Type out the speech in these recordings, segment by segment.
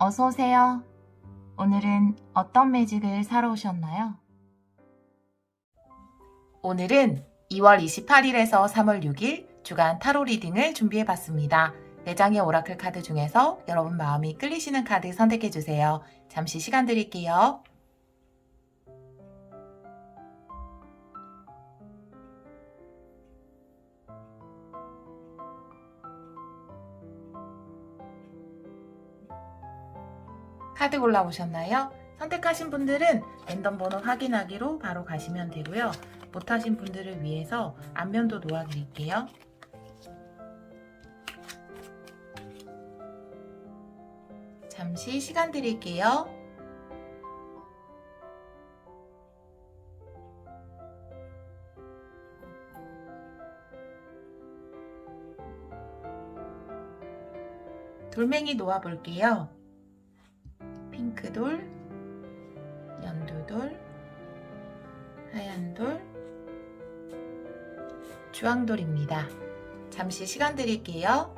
어서 오세요. 오늘은 어떤 매직을 사러 오셨나요? 오늘은 2월 28일에서 3월 6일 주간 타로 리딩을 준비해 봤습니다. 4장의 오라클 카드 중에서 여러분 마음이 끌리시는 카드 선택해 주세요. 잠시 시간 드릴게요. 카드 골라보셨나요? 선택하신 분들은 랜덤 번호 확인하기로 바로 가시면 되고요. 못하신 분들을 위해서 앞면도 놓아드릴게요. 잠시 시간 드릴게요. 돌멩이 놓아볼게요. 핑크돌, 연두돌, 하얀돌, 주황돌입니다. 잠시 시간 드릴게요.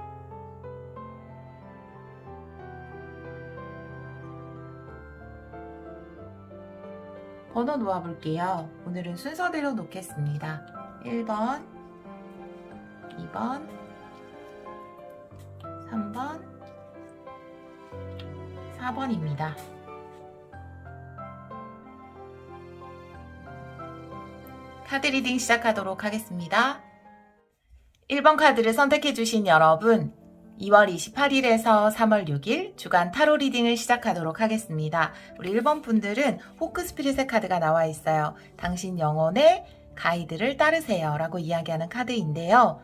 번호 놓아볼게요. 오늘은 순서대로 놓겠습니다. 1번, 2번, 3번, 4번입니다. 카드 리딩 시작하도록 하겠습니다. 1번 카드를 선택해주신 여러분, 2월 28일에서 3월 6일 주간 타로 리딩을 시작하도록 하겠습니다. 우리 1번 분들은 호크 스피릿의 카드가 나와 있어요. 당신 영혼의 가이드를 따르세요 라고 이야기하는 카드인데요.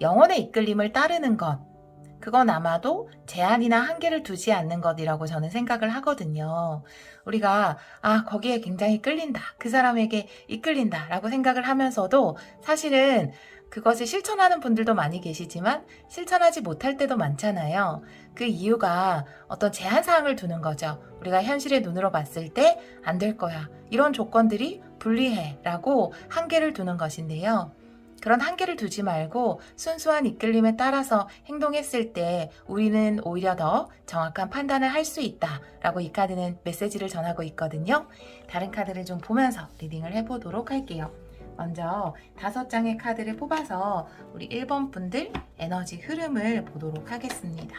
영혼의 이끌림을 따르는 것, 그건 아마도 제한이나 한계를 두지 않는 것이라고 저는 생각을 하거든요. 우리가 거기에 굉장히 끌린다, 그 사람에게 이끌린다 라고 생각을 하면서도 사실은 그것을 실천하는 분들도 많이 계시지만 실천하지 못할 때도 많잖아요. 그 이유가 어떤 제한사항을 두는 거죠. 우리가 현실의 눈으로 봤을 때 안 될 거야, 이런 조건들이 불리해 라고 한계를 두는 것인데요. 그런 한계를 두지 말고 순수한 이끌림에 따라서 행동했을 때 우리는 오히려 더 정확한 판단을 할 수 있다라고 이 카드는 메시지를 전하고 있거든요. 다른 카드를 좀 보면서 리딩을 해보도록 할게요. 먼저 5장의 카드를 뽑아서 우리 1번 분들 에너지 흐름을 보도록 하겠습니다.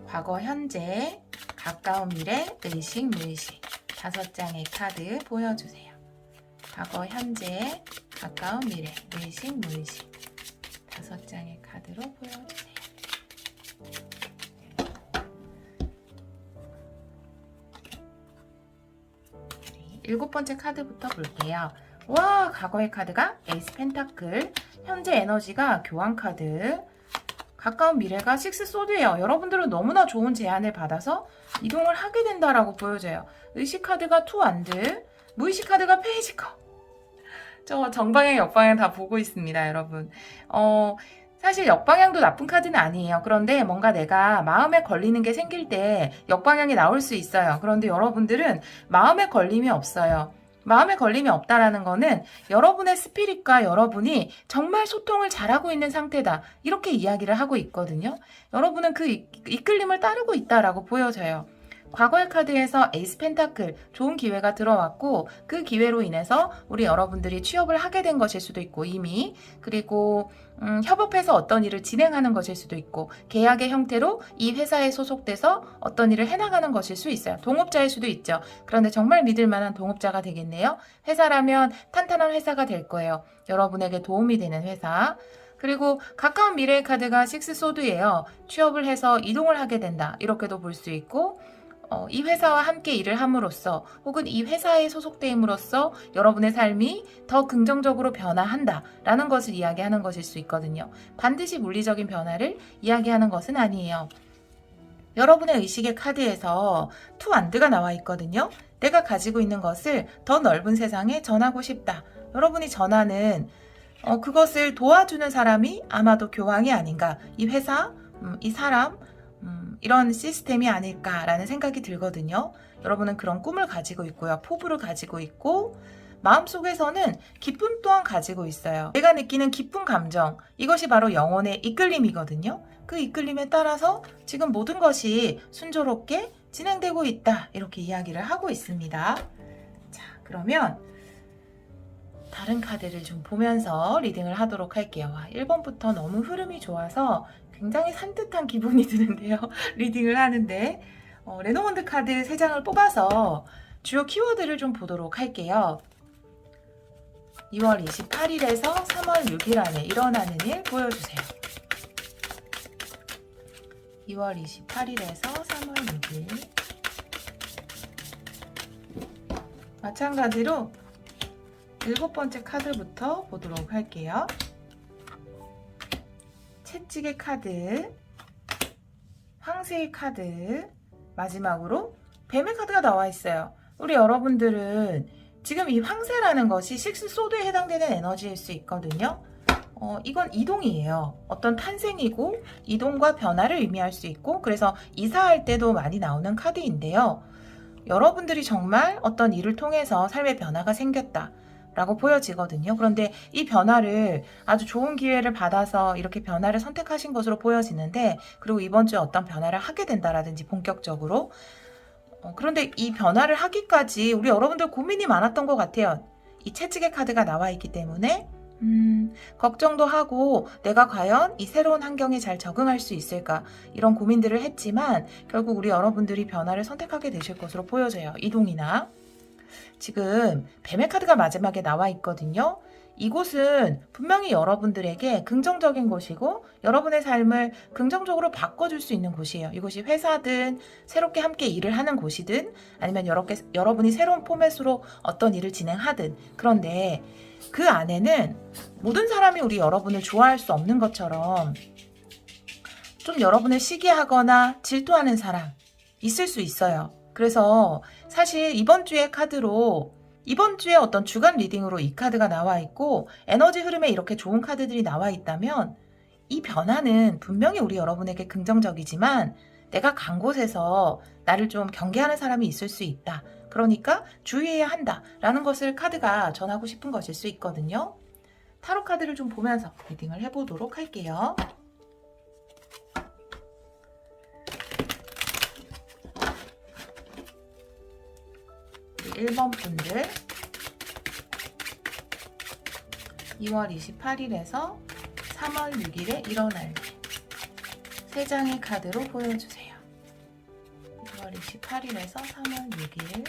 과거, 현재, 가까운 미래, 의식, 무의식 5장의 카드 보여주세요. 과거, 현재, 가까운 미래, 의식, 무의식 5장의 카드로 보여주세요. 7번째 카드부터 볼게요. 와, 과거의 카드가 에이스 펜타클, 현재 에너지가 교환 카드, 가까운 미래가 식스 소드예요. 여러분들은 너무나 좋은 제안을 받아서 이동을 하게 된다라고 보여져요. 의식 카드가 투 완드, 무의식 카드가 페이지커. 저 정방향, 역방향 다 보고 있습니다, 여러분. 사실 역방향도 나쁜 카드는 아니에요. 그런데 뭔가 내가 마음에 걸리는 게 생길 때 역방향이 나올 수 있어요. 그런데 여러분들은 마음에 걸림이 없어요. 마음에 걸림이 없다라는 거는 여러분의 스피릿과 여러분이 정말 소통을 잘하고 있는 상태다, 이렇게 이야기를 하고 있거든요. 여러분은 그 이끌림을 따르고 있다라고 보여져요. 과거의 카드에서 에이스 펜타클, 좋은 기회가 들어왔고 그 기회로 인해서 우리 여러분들이 취업을 하게 된 것일 수도 있고 이미, 그리고 협업해서 어떤 일을 진행하는 것일 수도 있고 계약의 형태로 이 회사에 소속돼서 어떤 일을 해나가는 것일 수 있어요. 동업자일 수도 있죠. 그런데 정말 믿을 만한 동업자가 되겠네요. 회사라면 탄탄한 회사가 될 거예요. 여러분에게 도움이 되는 회사. 그리고 가까운 미래의 카드가 식스 소드예요. 취업을 해서 이동을 하게 된다, 이렇게도 볼 수 있고, 이 회사와 함께 일을 함으로써 혹은 이 회사에 소속됨으로써 여러분의 삶이 더 긍정적으로 변화한다 라는 것을 이야기하는 것일 수 있거든요. 반드시 물리적인 변화를 이야기하는 것은 아니에요. 여러분의 의식의 카드에서 투 완드가 나와 있거든요. 내가 가지고 있는 것을 더 넓은 세상에 전하고 싶다. 여러분이 전하는 그것을 도와주는 사람이 아마도 교황이 아닌가, 이 회사, 이 사람, 이런 시스템이 아닐까라는 생각이 들거든요. 여러분은 그런 꿈을 가지고 있고요. 포부를 가지고 있고 마음속에서는 기쁨 또한 가지고 있어요. 내가 느끼는 기쁜 감정, 이것이 바로 영혼의 이끌림이거든요. 그 이끌림에 따라서 지금 모든 것이 순조롭게 진행되고 있다. 이렇게 이야기를 하고 있습니다. 자, 그러면 다른 카드를 좀 보면서 리딩을 하도록 할게요. 1번부터 너무 흐름이 좋아서 굉장히 산뜻한 기분이 드는데요. 리딩을 하는데 레노먼드 카드 3장을 뽑아서 주요 키워드를 좀 보도록 할게요. 2월 28일에서 3월 6일 안에 일어나는 일 보여주세요. 2월 28일에서 3월 6일. 마찬가지로 7번째 카드부터 보도록 할게요. 채찍의 카드, 황새의 카드, 마지막으로 뱀의 카드가 나와 있어요. 우리 여러분들은 지금 이 황새라는 것이 식스 소드에 해당되는 에너지일 수 있거든요. 이건 이동이에요. 어떤 탄생이고 이동과 변화를 의미할 수 있고, 그래서 이사할 때도 많이 나오는 카드인데요. 여러분들이 정말 어떤 일을 통해서 삶의 변화가 생겼다 라고 보여지거든요. 그런데 이 변화를 아주 좋은 기회를 받아서 이렇게 변화를 선택하신 것으로 보여지는데, 그리고 이번 주에 어떤 변화를 하게 된다라든지 본격적으로 그런데 이 변화를 하기까지 우리 여러분들 고민이 많았던 것 같아요. 이 채찍의 카드가 나와 있기 때문에 걱정도 하고 내가 과연 이 새로운 환경에 잘 적응할 수 있을까, 이런 고민들을 했지만 결국 우리 여러분들이 변화를 선택하게 되실 것으로 보여져요. 이동이나. 지금 뱀의 카드가 마지막에 나와 있거든요. 이곳은 분명히 여러분들에게 긍정적인 곳이고 여러분의 삶을 긍정적으로 바꿔줄 수 있는 곳이에요. 이곳이 회사든 새롭게 함께 일을 하는 곳이든 아니면 여러분이 새로운 포맷으로 어떤 일을 진행하든, 그런데 그 안에는 모든 사람이 우리 여러분을 좋아할 수 없는 것처럼 좀 여러분을 시기하거나 질투하는 사람 있을 수 있어요. 그래서 사실 이번 주에 카드로, 이번 주에 어떤 주간 리딩으로 이 카드가 나와 있고 에너지 흐름에 이렇게 좋은 카드들이 나와 있다면 이 변화는 분명히 우리 여러분에게 긍정적이지만 내가 간 곳에서 나를 좀 경계하는 사람이 있을 수 있다. 그러니까 주의해야 한다 라는 것을 카드가 전하고 싶은 것일 수 있거든요. 타로 카드를 좀 보면서 리딩을 해보도록 할게요. 1번 분들 2월 28일에서 3월 6일에 일어날 일 3장의 카드로 보여주세요. 2월 28일에서 3월 6일.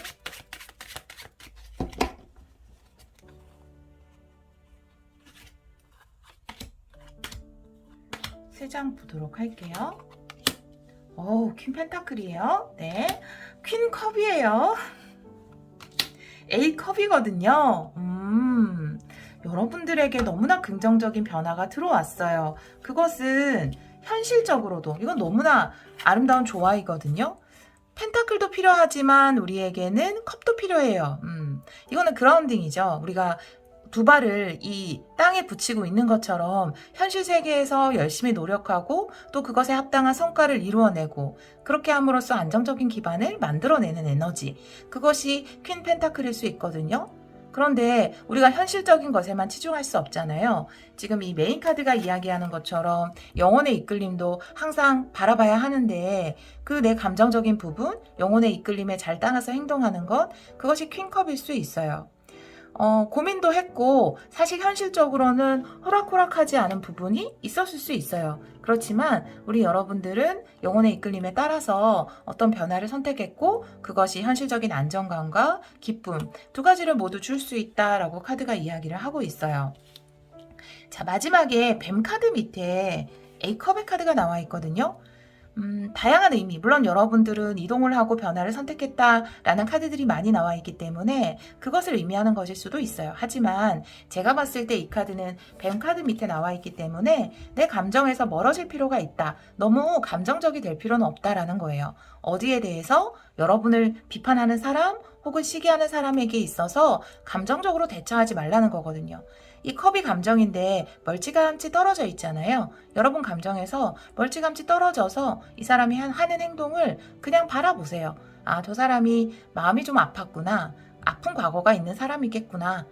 세 장 보도록 할게요. 퀸 펜타클이에요. 네, 퀸 컵이에요. A 컵이거든요. 여러분들에게 너무나 긍정적인 변화가 들어왔어요. 그것은 현실적으로도 이건 너무나 아름다운 조화이거든요. 펜타클도 필요하지만 우리에게는 컵도 필요해요. 이거는 그라운딩이죠. 우리가 두 발을 이 땅에 붙이고 있는 것처럼 현실 세계에서 열심히 노력하고 또 그것에 합당한 성과를 이루어내고 그렇게 함으로써 안정적인 기반을 만들어내는 에너지, 그것이 퀸 펜타클일 수 있거든요. 그런데 우리가 현실적인 것에만 치중할 수 없잖아요. 지금 이 메인 카드가 이야기하는 것처럼 영혼의 이끌림도 항상 바라봐야 하는데 그 내 감정적인 부분, 영혼의 이끌림에 잘 따라서 행동하는 것, 그것이 퀸컵일 수 있어요. 고민도 했고 사실 현실적으로는 호락호락하지 않은 부분이 있었을 수 있어요. 그렇지만 우리 여러분들은 영혼의 이끌림에 따라서 어떤 변화를 선택했고 그것이 현실적인 안정감과 기쁨 두 가지를 모두 줄 수 있다라고 카드가 이야기를 하고 있어요. 자, 마지막에 뱀 카드 밑에 A컵의 카드가 나와 있거든요. 다양한 의미, 물론 여러분들은 이동을 하고 변화를 선택했다라는 카드들이 많이 나와 있기 때문에 그것을 의미하는 것일 수도 있어요. 하지만 제가 봤을 때 이 카드는 뱀 카드 밑에 나와 있기 때문에 내 감정에서 멀어질 필요가 있다. 너무 감정적이 될 필요는 없다라는 거예요. 어디에 대해서 여러분을 비판하는 사람 혹은 시기하는 사람에게 있어서 감정적으로 대처하지 말라는 거거든요. 이 컵이 감정인데 멀찌감치 떨어져 있잖아요. 여러분 감정에서 멀찌감치 떨어져서 이 사람이 하는 행동을 그냥 바라보세요. 아, 저 사람이 마음이 좀 아팠구나. 아픈 과거가 있는 사람이겠구나.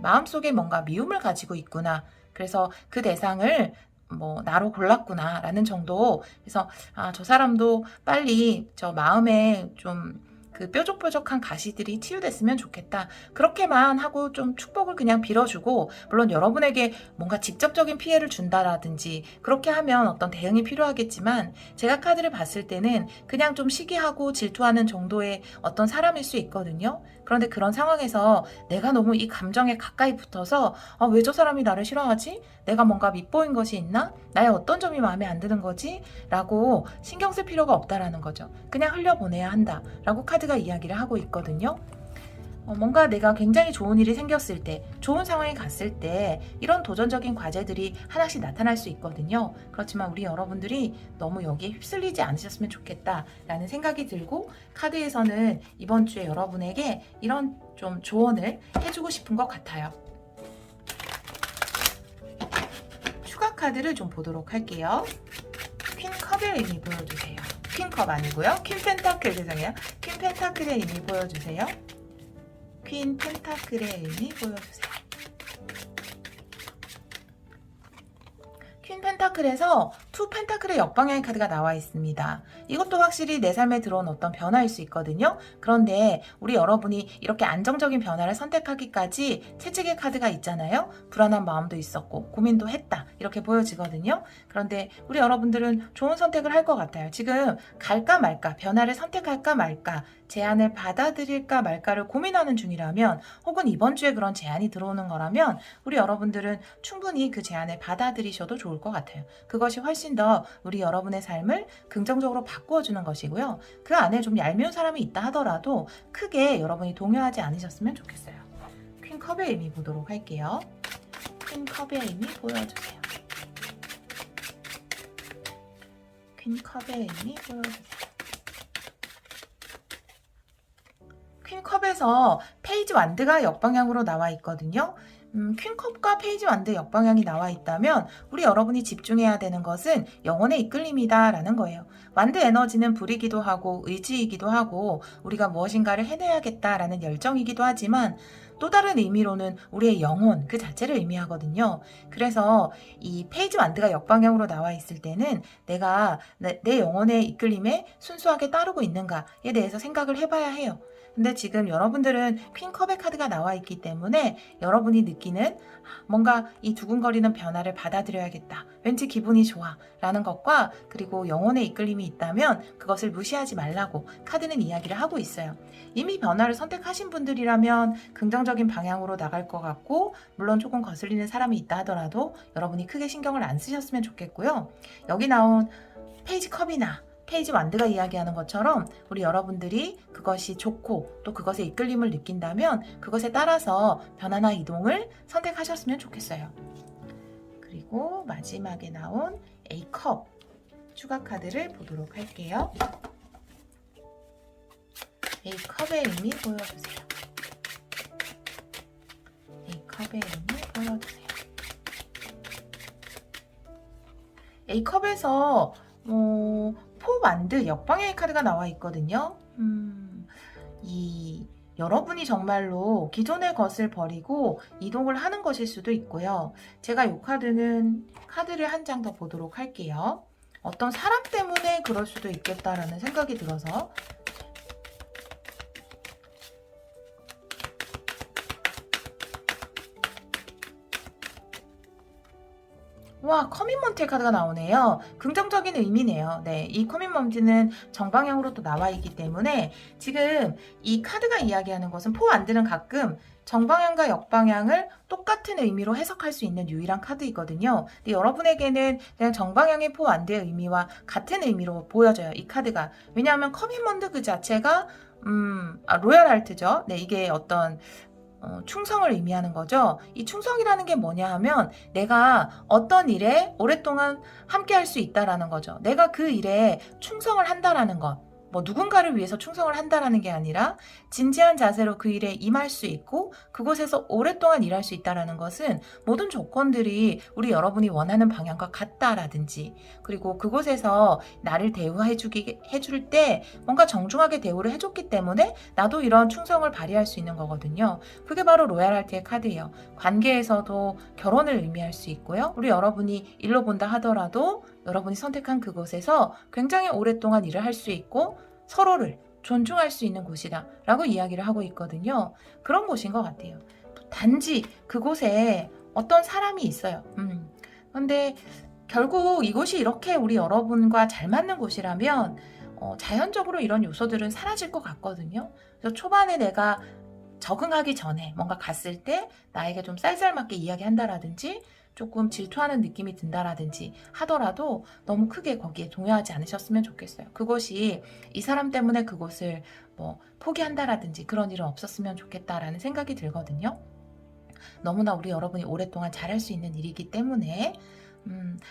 마음속에 뭔가 미움을 가지고 있구나. 그래서 그 대상을 뭐 나로 골랐구나라는 정도. 그래서 저 사람도 빨리 저 마음에 좀 그 뾰족뾰족한 가시들이 치유됐으면 좋겠다. 그렇게만 하고 좀 축복을 그냥 빌어주고, 물론 여러분에게 뭔가 직접적인 피해를 준다라든지 그렇게 하면 어떤 대응이 필요하겠지만, 제가 카드를 봤을 때는 그냥 좀 시기하고 질투하는 정도의 어떤 사람일 수 있거든요. 그런데 그런 상황에서 내가 너무 이 감정에 가까이 붙어서 왜 저 사람이 나를 싫어하지? 내가 뭔가 밉보인 것이 있나? 나의 어떤 점이 마음에 안 드는 거지? 라고 신경 쓸 필요가 없다라는 거죠. 그냥 흘려보내야 한다 라고 카드가 이야기를 하고 있거든요. 뭔가 내가 굉장히 좋은 일이 생겼을 때, 좋은 상황에 갔을 때 이런 도전적인 과제들이 하나씩 나타날 수 있거든요. 그렇지만 우리 여러분들이 너무 여기에 휩쓸리지 않으셨으면 좋겠다라는 생각이 들고, 카드에서는 이번 주에 여러분에게 이런 좀 조언을 해주고 싶은 것 같아요. 추가 카드를 좀 보도록 할게요. 퀸컵의 의미 보여주세요. 퀸컵 아니고요. 퀸 펜타클, 죄송해요. 퀸 펜타클의 의미 보여주세요. 퀸 펜타클의 의미 보여주세요. 퀸 펜타클에서 투 펜타클의 역방향의 카드가 나와 있습니다. 이것도 확실히 내 삶에 들어온 어떤 변화일 수 있거든요. 그런데 우리 여러분이 이렇게 안정적인 변화를 선택하기까지 채찍의 카드가 있잖아요. 불안한 마음도 있었고 고민도 했다, 이렇게 보여지거든요. 그런데 우리 여러분들은 좋은 선택을 할 것 같아요. 지금 갈까 말까, 변화를 선택할까 말까, 제안을 받아들일까 말까를 고민하는 중이라면, 혹은 이번 주에 그런 제안이 들어오는 거라면 우리 여러분들은 충분히 그 제안을 받아들이셔도 좋을 것 같아요. 그것이 훨씬 더 우리 여러분의 삶을 긍정적으로 바꾸어주는 것이고요. 그 안에 좀 얄미운 사람이 있다 하더라도 크게 여러분이 동요하지 않으셨으면 좋겠어요. 퀸컵의 의미 보도록 할게요. 퀸컵의 의미 보여주세요. 퀸컵의 의미 보여주세요. 퀸컵에서 페이지 완드가 역방향으로 나와 있거든요. 퀸컵과 페이지 완드 역방향이 나와 있다면 우리 여러분이 집중해야 되는 것은 영혼의 이끌림이다 라는 거예요. 완드 에너지는 불이기도 하고 의지이기도 하고 우리가 무엇인가를 해내야겠다라는 열정이기도 하지만, 또 다른 의미로는 우리의 영혼 그 자체를 의미하거든요. 그래서 이 페이지 완드가 역방향으로 나와 있을 때는 내가 내 영혼의 이끌림에 순수하게 따르고 있는가에 대해서 생각을 해봐야 해요. 근데 지금 여러분들은 퀸컵의 카드가 나와 있기 때문에 여러분이 느끼는 뭔가 이 두근거리는 변화를 받아들여야겠다, 왠지 기분이 좋아 라는 것과, 그리고 영혼의 이끌림이 있다면 그것을 무시하지 말라고 카드는 이야기를 하고 있어요. 이미 변화를 선택하신 분들이라면 긍정적인 방향으로 나갈 것 같고, 물론 조금 거슬리는 사람이 있다 하더라도 여러분이 크게 신경을 안 쓰셨으면 좋겠고요. 여기 나온 페이지 컵이나 페이지 완드가 이야기하는 것처럼 우리 여러분들이 그것이 좋고 또 그것에 이끌림을 느낀다면 그것에 따라서 변화나 이동을 선택하셨으면 좋겠어요. 그리고 마지막에 나온 A컵 추가 카드를 보도록 할게요. A컵의 의미 보여주세요. A컵의 의미 보여주세요. A컵에서 포 완드 역방향의 카드가 나와 있거든요. 여러분이 정말로 기존의 것을 버리고 이동을 하는 것일 수도 있고요. 제가 이 카드를 한 장 더 보도록 할게요. 어떤 사람 때문에 그럴 수도 있겠다라는 생각이 들어서. 와, 커밋먼트의 카드가 나오네요. 긍정적인 의미네요. 네, 이 커밋먼트는 정방향으로 또 나와 있기 때문에 지금 이 카드가 이야기하는 것은 포 완드는 가끔 정방향과 역방향을 똑같은 의미로 해석할 수 있는 유일한 카드이거든요. 근데 여러분에게는 그냥 정방향의 포 완드의 의미와 같은 의미로 보여져요, 이 카드가. 왜냐하면 커밋먼트 그 자체가 로얄 하트죠. 네, 이게 어떤 충성을 의미하는 거죠. 이 충성이라는 게 뭐냐 하면 내가 어떤 일에 오랫동안 함께 할 수 있다라는 거죠. 내가 그 일에 충성을 한다라는 것. 뭐 누군가를 위해서 충성을 한다라는 게 아니라 진지한 자세로 그 일에 임할 수 있고 그곳에서 오랫동안 일할 수 있다라는 것은 모든 조건들이 우리 여러분이 원하는 방향과 같다라든지 그리고 그곳에서 나를 해줄 때 뭔가 정중하게 대우를 해줬기 때문에 나도 이런 충성을 발휘할 수 있는 거거든요. 그게 바로 로얄하트의 카드예요. 관계에서도 결혼을 의미할 수 있고요. 우리 여러분이 일로 본다 하더라도 여러분이 선택한 그곳에서 굉장히 오랫동안 일을 할 수 있고 서로를 존중할 수 있는 곳이다 라고 이야기를 하고 있거든요. 그런 곳인 것 같아요. 단지 그곳에 어떤 사람이 있어요. 근데 결국 이곳이 이렇게 우리 여러분과 잘 맞는 곳이라면 자연적으로 이런 요소들은 사라질 것 같거든요. 그래서 초반에 내가 적응하기 전에 뭔가 갔을 때 나에게 좀 쌀쌀맞게 이야기한다라든지 조금 질투하는 느낌이 든다라든지 하더라도 너무 크게 거기에 동요하지 않으셨으면 좋겠어요. 그것이 이 사람 때문에 그곳을 뭐 포기한다라든지 그런 일은 없었으면 좋겠다라는 생각이 들거든요. 너무나 우리 여러분이 오랫동안 잘할 수 있는 일이기 때문에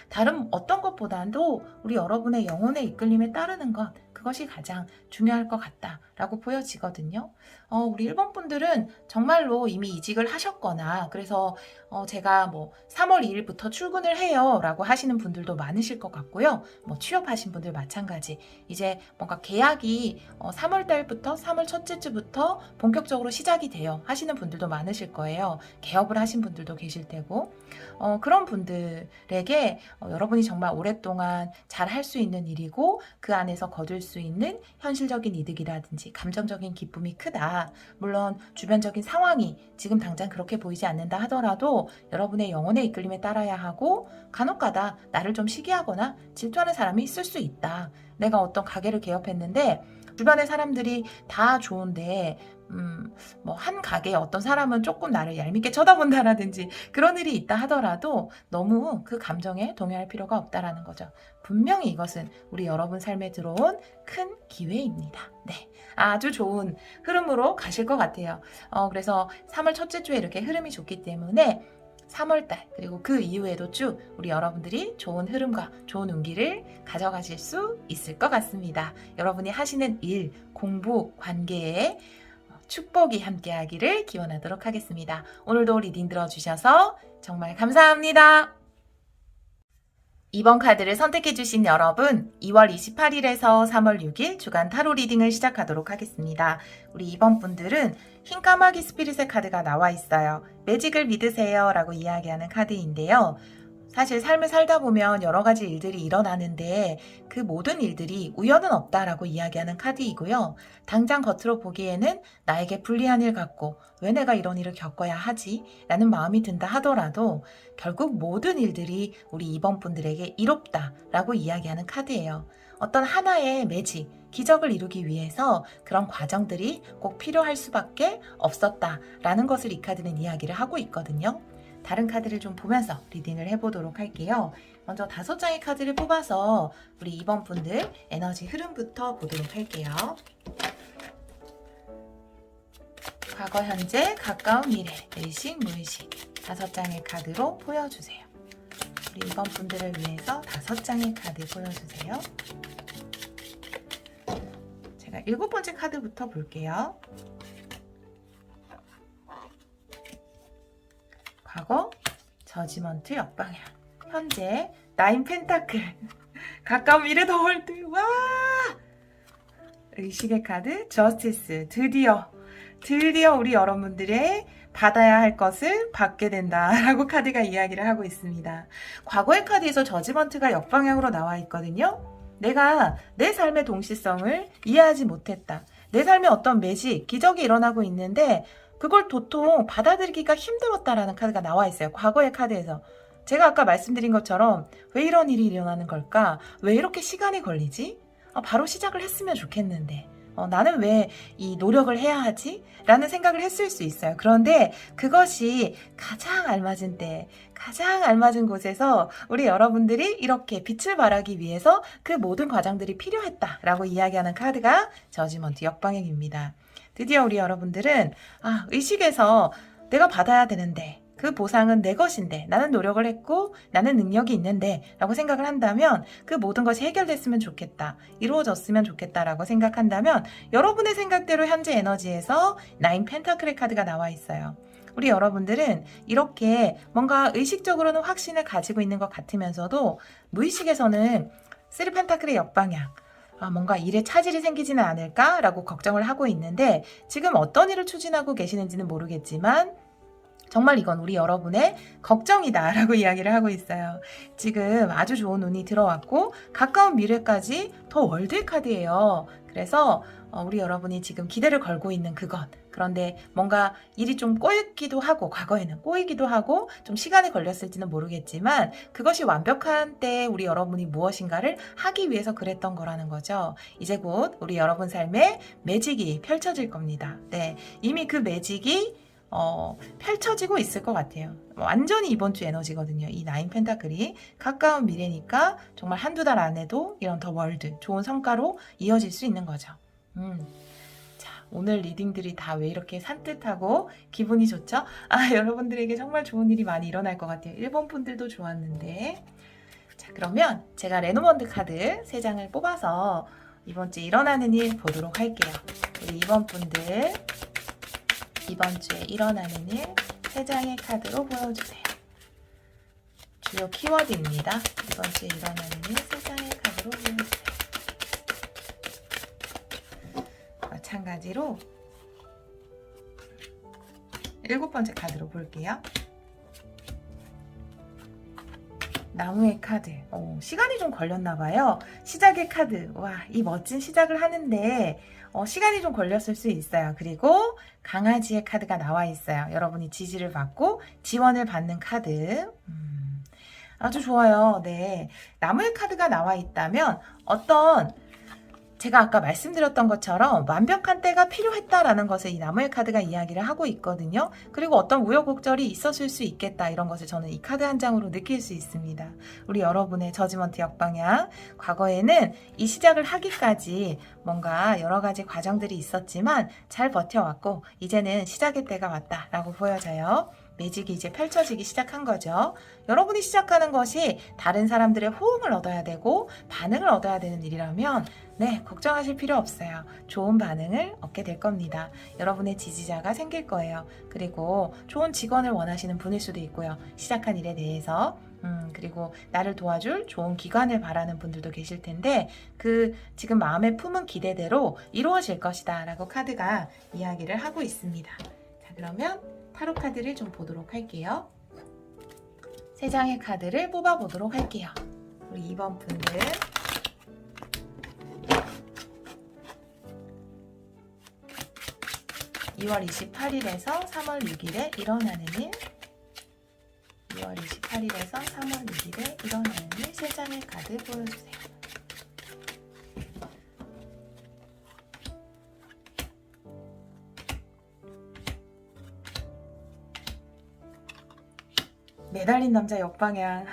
다른 어떤 것보다도 우리 여러분의 영혼의 이끌림에 따르는 것 그것이 가장 중요할 것 같다라고 보여지거든요. 우리 1번 분들은 정말로 이미 이직을 하셨거나 그래서 제가 뭐 3월 2일부터 출근을 해요 라고 하시는 분들도 많으실 것 같고요. 뭐 취업하신 분들 마찬가지 이제 뭔가 계약이 3월 달부터 3월 첫째 주부터 본격적으로 시작이 돼요 하시는 분들도 많으실 거예요. 개업을 하신 분들도 계실 테고 그런 분들에게 여러분이 정말 오랫동안 잘 할 수 있는 일이고 그 안에서 거둘 수 있는 현실적인 이득이라든지 감정적인 기쁨이 크다. 물론 주변적인 상황이 지금 당장 그렇게 보이지 않는다 하더라도 여러분의 영혼의 이끌림에 따라야 하고 간혹가다 나를 좀 시기하거나 질투하는 사람이 있을 수 있다. 내가 어떤 가게를 개업했는데 주변의 사람들이 다 좋은데 뭐 한 가게에 어떤 사람은 조금 나를 얄밉게 쳐다본다라든지 그런 일이 있다 하더라도 너무 그 감정에 동요할 필요가 없다라는 거죠. 분명히 이것은 우리 여러분 삶에 들어온 큰 기회입니다. 네, 아주 좋은 흐름으로 가실 것 같아요. 그래서 3월 첫째 주에 이렇게 흐름이 좋기 때문에 3월달 그리고 그 이후에도 쭉 우리 여러분들이 좋은 흐름과 좋은 운기를 가져가실 수 있을 것 같습니다. 여러분이 하시는 일, 공부, 관계에 축복이 함께하기를 기원하도록 하겠습니다. 오늘도 리딩 들어주셔서 정말 감사합니다. 이번 카드를 선택해주신 여러분 2월 28일에서 3월 6일 주간 타로 리딩을 시작하도록 하겠습니다. 우리 2번 분들은 흰 까마귀 스피릿의 카드가 나와 있어요. 매직을 믿으세요 라고 이야기하는 카드인데요. 사실 삶을 살다 보면 여러 가지 일들이 일어나는데 그 모든 일들이 우연은 없다라고 이야기하는 카드이고요. 당장 겉으로 보기에는 나에게 불리한 일 같고 왜 내가 이런 일을 겪어야 하지? 라는 마음이 든다 하더라도 결국 모든 일들이 우리 2번 분들에게 이롭다라고 이야기하는 카드예요. 어떤 하나의 매직, 기적을 이루기 위해서 그런 과정들이 꼭 필요할 수밖에 없었다라는 것을 이 카드는 이야기를 하고 있거든요. 다른 카드를 좀 보면서 리딩을 해보도록 할게요. 먼저 5장의 카드를 뽑아서 우리 2번 분들 에너지 흐름부터 보도록 할게요. 과거, 현재, 가까운 미래, 의식, 무의식 5장의 카드로 보여주세요. 우리 2번 분들을 위해서 5장의 카드 보여주세요. 제가 7번째 카드부터 볼게요. 과거, 저지먼트 역방향, 현재, 나인 펜타클, 가까운 미래 더 월드, 와! 의식의 카드, 저스티스, 드디어 우리 여러분들의 받아야 할 것을 받게 된다라고 카드가 이야기를 하고 있습니다. 과거의 카드에서 저지먼트가 역방향으로 나와 있거든요. 내가 내 삶의 동시성을 이해하지 못했다. 내 삶에 어떤 매직, 기적이 일어나고 있는데 그걸 도통 받아들이기가 힘들었다라는 카드가 나와 있어요. 과거의 카드에서. 제가 아까 말씀드린 것처럼 왜 이런 일이 일어나는 걸까? 왜 이렇게 시간이 걸리지? 바로 시작을 했으면 좋겠는데 나는 왜 이 노력을 해야 하지? 라는 생각을 했을 수 있어요. 그런데 그것이 가장 알맞은 때, 가장 알맞은 곳에서 우리 여러분들이 이렇게 빛을 발하기 위해서 그 모든 과정들이 필요했다라고 이야기하는 카드가 저지먼트 역방향입니다. 드디어 우리 여러분들은 의식에서 내가 받아야 되는데 그 보상은 내 것인데, 나는 노력을 했고 나는 능력이 있는데 라고 생각을 한다면 그 모든 것이 해결됐으면 좋겠다, 이루어졌으면 좋겠다라고 생각한다면 여러분의 생각대로 현재 에너지에서 9 펜타클의 카드가 나와 있어요. 우리 여러분들은 이렇게 뭔가 의식적으로는 확신을 가지고 있는 것 같으면서도 무의식에서는 3 펜타클의 역방향, 뭔가 일에 차질이 생기지는 않을까라고 걱정을 하고 있는데, 지금 어떤 일을 추진하고 계시는지는 모르겠지만 정말 이건 우리 여러분의 걱정이다 라고 이야기를 하고 있어요. 지금 아주 좋은 운이 들어왔고 가까운 미래까지 더 월드의 카드예요. 그래서 우리 여러분이 지금 기대를 걸고 있는 그것, 그런데 뭔가 일이 좀 꼬이기도 하고, 과거에는 꼬이기도 하고 좀 시간이 걸렸을지는 모르겠지만 그것이 완벽한 때에 우리 여러분이 무엇인가를 하기 위해서 그랬던 거라는 거죠. 이제 곧 우리 여러분 삶에 매직이 펼쳐질 겁니다. 네, 이미 그 매직이 펼쳐지고 있을 것 같아요. 완전히 이번 주 에너지거든요. 이 9 펜타클이 가까운 미래니까 정말 한두 달 안에도 이런 더 월드, 좋은 성과로 이어질 수 있는 거죠. 자, 오늘 리딩들이 다 왜 이렇게 산뜻하고 기분이 좋죠? 여러분들에게 정말 좋은 일이 많이 일어날 것 같아요. 1번 분들도 좋았는데. 자, 그러면 제가 레노먼드 카드 3장을 뽑아서 이번 주에 일어나는 일 보도록 할게요. 우리 2번 분들, 이번 주에 일어나는 일 3장의 카드로 보여주세요. 주요 키워드입니다. 이번 주에 일어나는 일 3장의 카드로 보여주세요. 마찬가지로 7번째 카드로 볼게요. 나무의 카드. 시간이 좀 걸렸나봐요. 시작의 카드. 와, 이 멋진 시작을 하는데 시간이 좀 걸렸을 수 있어요. 그리고 강아지의 카드가 나와 있어요. 여러분이 지지를 받고 지원을 받는 카드. 아주 좋아요. 네, 나무의 카드가 나와 있다면 제가 아까 말씀드렸던 것처럼 완벽한 때가 필요했다라는 것을 이 나무의 카드가 이야기를 하고 있거든요. 그리고 어떤 우여곡절이 있었을 수 있겠다, 이런 것을 저는 이 카드 한 장으로 느낄 수 있습니다. 우리 여러분의 저지먼트 역방향, 과거에는 이 시작을 하기까지 뭔가 여러 가지 과정들이 있었지만 잘 버텨왔고 이제는 시작의 때가 왔다라고 보여져요. 매직이 이제 펼쳐지기 시작한 거죠. 여러분이 시작하는 것이 다른 사람들의 호응을 얻어야 되고 반응을 얻어야 되는 일이라면 네, 걱정하실 필요 없어요. 좋은 반응을 얻게 될 겁니다. 여러분의 지지자가 생길 거예요. 그리고 좋은 직원을 원하시는 분일 수도 있고요. 시작한 일에 대해서 그리고 나를 도와줄 좋은 기관을 바라는 분들도 계실 텐데 그 지금 마음에 품은 기대대로 이루어질 것이다 라고 카드가 이야기를 하고 있습니다. 자, 그러면 타로 카드를 좀 보도록 할게요. 3장의 카드를 뽑아보도록 할게요. 우리 2번 분들, (2월 28일에서 3월 6일에) 일어나는 일, 2월 28일에서 3월 6일에 일어나는 일 3장의 카드 보여주세요. 매달린 남자 역방향.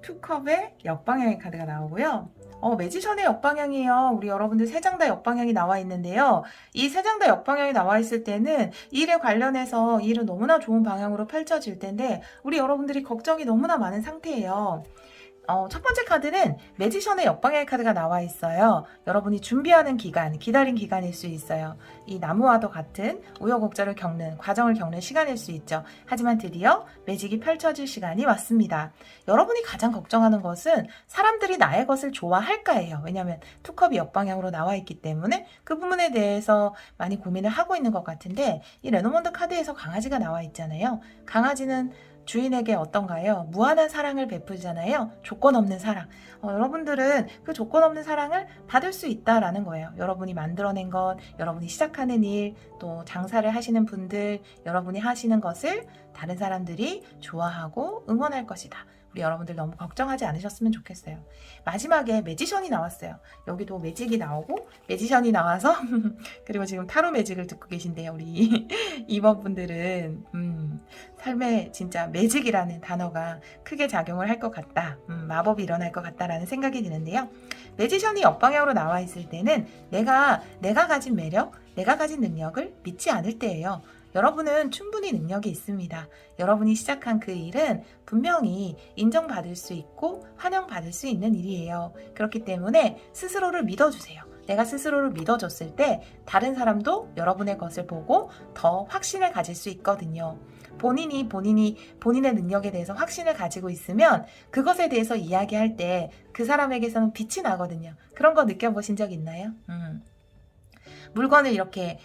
투컵의 역방향의 카드가 나오고요. 매지션의 역방향이에요. 우리 여러분들 3장 다 역방향이 나와 있는데요. 이 3장 다 역방향이 나와 있을 때는 일에 관련해서 일은 너무나 좋은 방향으로 펼쳐질 텐데 우리 여러분들이 걱정이 너무나 많은 상태예요. 첫 번째 카드는 매지션의 역방향의 카드가 나와 있어요. 여러분이 준비하는 기간, 기다린 기간일 수 있어요. 이 나무와도 같은 우여곡절을 겪는, 과정을 겪는 시간일 수 있죠. 하지만 드디어 매직이 펼쳐질 시간이 왔습니다. 여러분이 가장 걱정하는 것은 사람들이 나의 것을 좋아할까예요. 왜냐하면 투컵이 역방향으로 나와 있기 때문에 그 부분에 대해서 많이 고민을 하고 있는 것 같은데, 이 레노먼드 카드에서 강아지가 나와 있잖아요. 강아지는 주인에게 어떤가요? 무한한 사랑을 베풀잖아요. 조건 없는 사랑. 여러분들은 그 조건 없는 사랑을 받을 수 있다라는 거예요. 여러분이 만들어낸 것, 여러분이 시작하는 일, 또 장사를 하시는 분들, 여러분이 하시는 것을 다른 사람들이 좋아하고 응원할 것이다. 우리 여러분들 너무 걱정하지 않으셨으면 좋겠어요. 마지막에 매지션이 나왔어요. 여기도 매직이 나오고 매지션이 나와서 그리고 지금 타로 매직을 듣고 계신데요. 우리 2번 분들은 삶에 진짜 매직이라는 단어가 크게 작용을 할 것 같다. 마법이 일어날 것 같다라는 생각이 드는데요. 매지션이 역방향으로 나와 있을 때는 내가 가진 매력, 내가 가진 능력을 믿지 않을 때예요. 여러분은 충분히 능력이 있습니다. 여러분이 시작한 그 일은 분명히 인정받을 수 있고 환영받을 수 있는 일이에요. 그렇기 때문에 스스로를 믿어주세요. 내가 스스로를 믿어줬을 때 다른 사람도 여러분의 것을 보고 더 확신을 가질 수 있거든요. 본인이 본인의 능력에 대해서 확신을 가지고 있으면 그것에 대해서 이야기할 때 그 사람에게서는 빛이 나거든요. 그런 거 느껴보신 적 있나요? 물건을 이렇게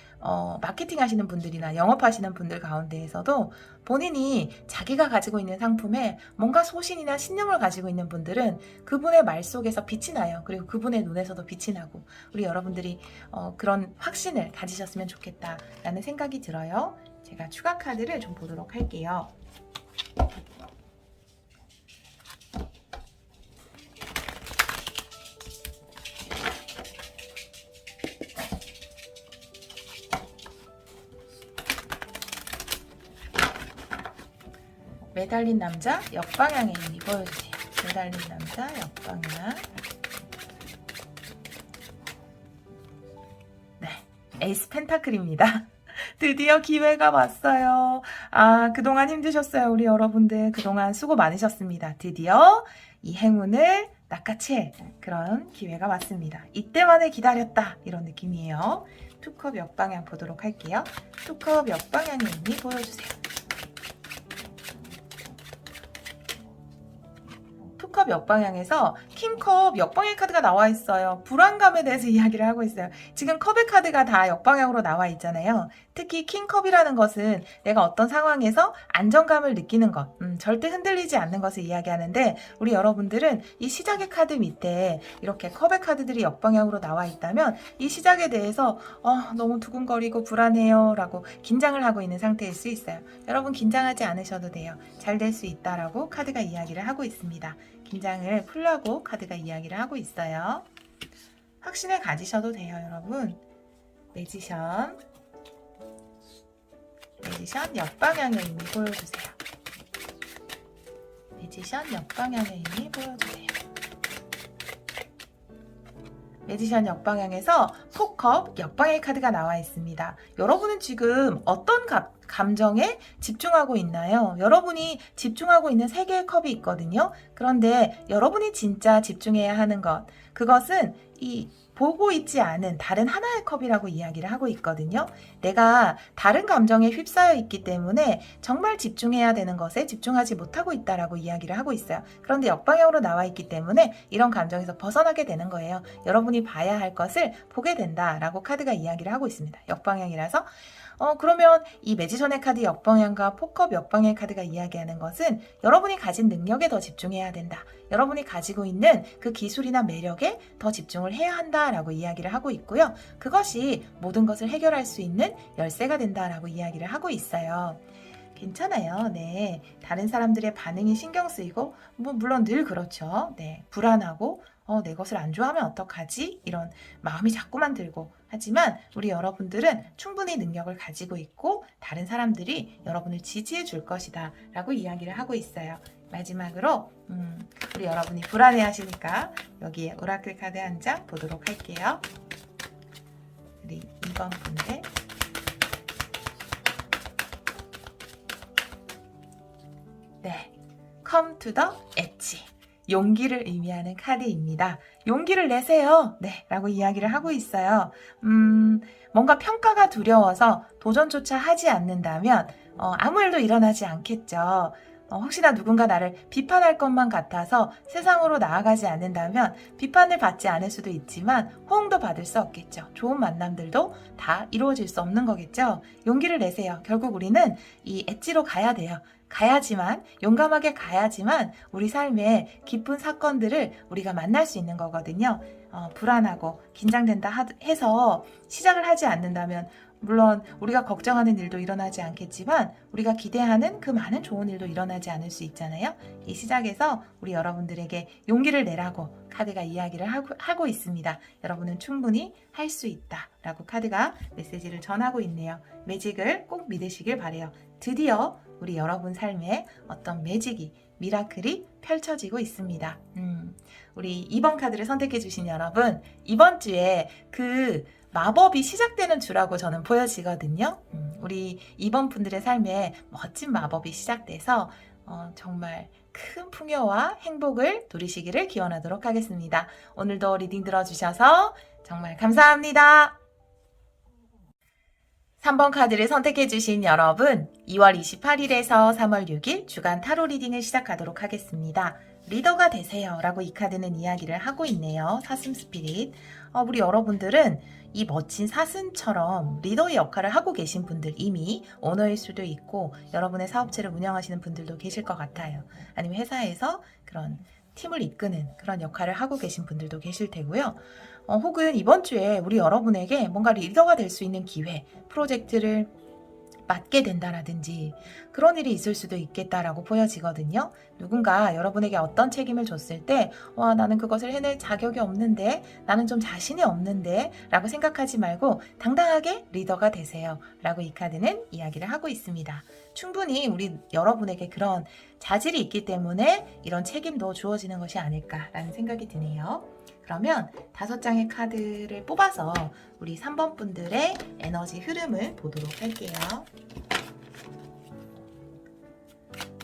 마케팅 하시는 분들이나 영업하시는 분들 가운데에서도 본인이 자기가 가지고 있는 상품에 뭔가 소신이나 신념을 가지고 있는 분들은 그분의 말 속에서 빛이 나요. 그리고 그분의 눈에서도 빛이 나고 우리 여러분들이 그런 확신을 가지셨으면 좋겠다라는 생각이 들어요. 제가 추가 카드를 좀 보도록 할게요. 매달린 남자 역방향의 의미 보여주세요. 매달린 남자 역방향. 네, 에이스 펜타클입니다. 드디어 기회가 왔어요. 그동안 힘드셨어요. 우리 여러분들 그동안 수고 많으셨습니다. 드디어 이 행운을 낚아챌 그런 기회가 왔습니다. 이때만을 기다렸다 이런 느낌이에요. 투컵 역방향 보도록 할게요. 투컵 역방향의 의미 보여주세요. 컵 역방향에서 킹컵 역방향 카드가 나와 있어요. 불안감에 대해서 이야기를 하고 있어요. 지금 컵의 카드가 다 역방향으로 나와 있잖아요. 특히 킹컵이라는 것은 내가 어떤 상황에서 안정감을 느끼는 것, 절대 흔들리지 않는 것을 이야기하는데 우리 여러분들은 이 시작의 카드 밑에 이렇게 컵의 카드들이 역방향으로 나와 있다면 이 시작에 대해서 너무 두근거리고 불안해요 라고 긴장을 하고 있는 상태일 수 있어요. 여러분 긴장하지 않으셔도 돼요. 잘 될 수 있다라고 카드가 이야기를 하고 있습니다. 긴장을 풀라고 카드가 이야기를 하고 있어요. 확신을 가지셔도 돼요, 여러분. 매지션 역방향의 의미 보여주세요. 매지션 역방향의 의미 보여주세요. 매지션 역방향에서 포컵 역방향의 카드가 나와 있습니다. 여러분은 지금 어떤 감정에 집중하고 있나요? 여러분이 집중하고 있는 3개의 컵이 있거든요. 그런데 여러분이 진짜 집중해야 하는 것, 그것은 이 보고 있지 않은 다른 하나의 컵이라고 이야기를 하고 있거든요. 내가 다른 감정에 휩싸여 있기 때문에 정말 집중해야 되는 것에 집중하지 못하고 있다라고 이야기를 하고 있어요. 그런데 역방향으로 나와 있기 때문에 이런 감정에서 벗어나게 되는 거예요. 여러분이 봐야 할 것을 보게 된다라고 카드가 이야기를 하고 있습니다. 역방향이라서 그러면 이 매지션의 카드 역방향과 포컵 역방향의 카드가 이야기하는 것은 여러분이 가진 능력에 더 집중해야 된다. 여러분이 가지고 있는 그 기술이나 매력에 더 집중을 해야 한다라고 이야기를 하고 있고요. 그것이 모든 것을 해결할 수 있는 열쇠가 된다라고 이야기를 하고 있어요. 괜찮아요. 네. 다른 사람들의 반응이 신경 쓰이고, 물론 늘 그렇죠. 네. 불안하고, 내 것을 안 좋아하면 어떡하지? 이런 마음이 자꾸만 들고. 하지만 우리 여러분들은 충분히 능력을 가지고 있고, 다른 사람들이 여러분을 지지해 줄 것이다. 라고 이야기를 하고 있어요. 마지막으로, 우리 여러분이 불안해 하시니까 여기에 오라클 카드 한 장 보도록 할게요. 우리 2번 분들. 네, Come to the edge. 용기를 의미하는 카드입니다. 용기를 내세요. 네, 라고 이야기를 하고 있어요. 뭔가 평가가 두려워서 도전조차 하지 않는다면 아무 일도 일어나지 않겠죠. 혹시나 누군가 나를 비판할 것만 같아서 세상으로 나아가지 않는다면 비판을 받지 않을 수도 있지만 호응도 받을 수 없겠죠. 좋은 만남들도 다 이루어질 수 없는 거겠죠. 용기를 내세요. 결국 우리는 이 엣지로 가야 돼요. 가야지만, 용감하게 가야지만 우리 삶에 기쁜 사건들을 우리가 만날 수 있는 거거든요. 불안하고 긴장된다 해서 시작을 하지 않는다면 물론 우리가 걱정하는 일도 일어나지 않겠지만 우리가 기대하는 그 많은 좋은 일도 일어나지 않을 수 있잖아요. 이 시작에서 우리 여러분들에게 용기를 내라고 카드가 이야기를 하고 있습니다. 여러분은 충분히 할 수 있다 라고 카드가 메시지를 전하고 있네요. 매직을 꼭 믿으시길 바래요. 드디어 우리 여러분 삶에 어떤 매직이, 미라클이 펼쳐지고 있습니다. 우리 2번 카드를 선택해 주신 여러분, 이번 주에 그 마법이 시작되는 주라고 저는 보여지거든요. 우리 2번 분들의 삶에 멋진 마법이 시작돼서 정말 큰 풍요와 행복을 누리시기를 기원하도록 하겠습니다. 오늘도 리딩 들어주셔서 정말 감사합니다. 3번 카드를 선택해주신 여러분, 2월 28일에서 3월 6일 주간 타로 리딩을 시작하도록 하겠습니다. 리더가 되세요 라고 이 카드는 이야기를 하고 있네요. 사슴 스피릿. 우리 여러분들은 이 멋진 사슴처럼 리더의 역할을 하고 계신 분들, 이미 오너일 수도 있고 여러분의 사업체를 운영하시는 분들도 계실 것 같아요. 아니면 회사에서 그런 팀을 이끄는 그런 역할을 하고 계신 분들도 계실 테고요. 혹은 이번 주에 우리 여러분에게 뭔가 리더가 될 수 있는 기회, 프로젝트를 맡게 된다라든지 그런 일이 있을 수도 있겠다라고 보여지거든요. 누군가 여러분에게 어떤 책임을 줬을 때 와, 나는 그것을 해낼 자격이 없는데, 나는 좀 자신이 없는데 라고 생각하지 말고 당당하게 리더가 되세요 라고 이 카드는 이야기를 하고 있습니다. 충분히 우리 여러분에게 그런 자질이 있기 때문에 이런 책임도 주어지는 것이 아닐까라는 생각이 드네요. 그러면 5장의 카드를 뽑아서 우리 3번 분들의 에너지 흐름을 보도록 할게요.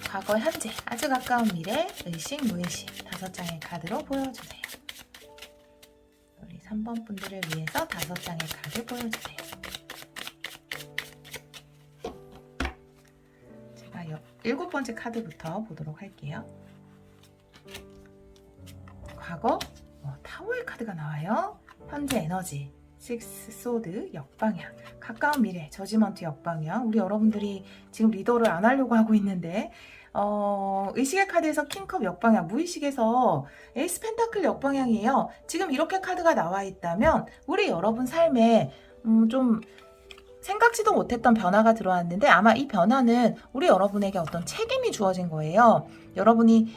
과거, 현재, 아주 가까운 미래, 의식, 무의식 5장의 카드로 보여주세요. 우리 3번 분들을 위해서 5장의 카드 보여주세요. 제가 7번째 카드부터 보도록 할게요. 과거, 타워의 카드가 나와요. 현재 에너지, 식스 소드 역방향, 가까운 미래, 저지먼트 역방향. 우리 여러분들이 지금 리더를 안 하려고 하고 있는데 의식의 카드에서 킹컵 역방향, 무의식에서 에이스 펜타클 역방향이에요. 지금 이렇게 카드가 나와 있다면 우리 여러분 삶에 좀 생각지도 못했던 변화가 들어왔는데 아마 이 변화는 우리 여러분에게 어떤 책임이 주어진 거예요. 여러분이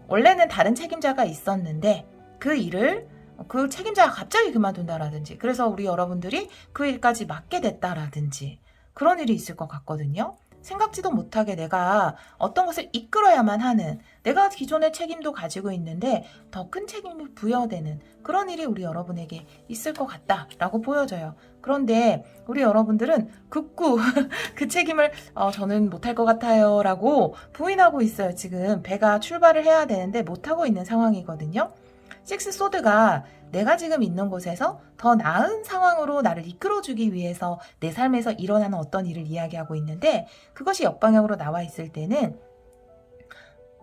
원래는 다른 책임자가 있었는데 그 일을 그 책임자가 갑자기 그만둔다라든지, 그래서 우리 여러분들이 그 일까지 맡게 됐다라든지 그런 일이 있을 것 같거든요. 생각지도 못하게 내가 어떤 것을 이끌어야만 하는, 내가 기존의 책임도 가지고 있는데 더 큰 책임이 부여되는 그런 일이 우리 여러분에게 있을 것 같다라고 보여져요. 그런데 우리 여러분들은 극구 그 책임을 저는 못할 것 같아요 라고 부인하고 있어요. 지금 배가 출발을 해야 되는데 못하고 있는 상황이거든요. 식스 소드가 내가 지금 있는 곳에서 더 나은 상황으로 나를 이끌어주기 위해서 내 삶에서 일어나는 어떤 일을 이야기하고 있는데, 그것이 역방향으로 나와 있을 때는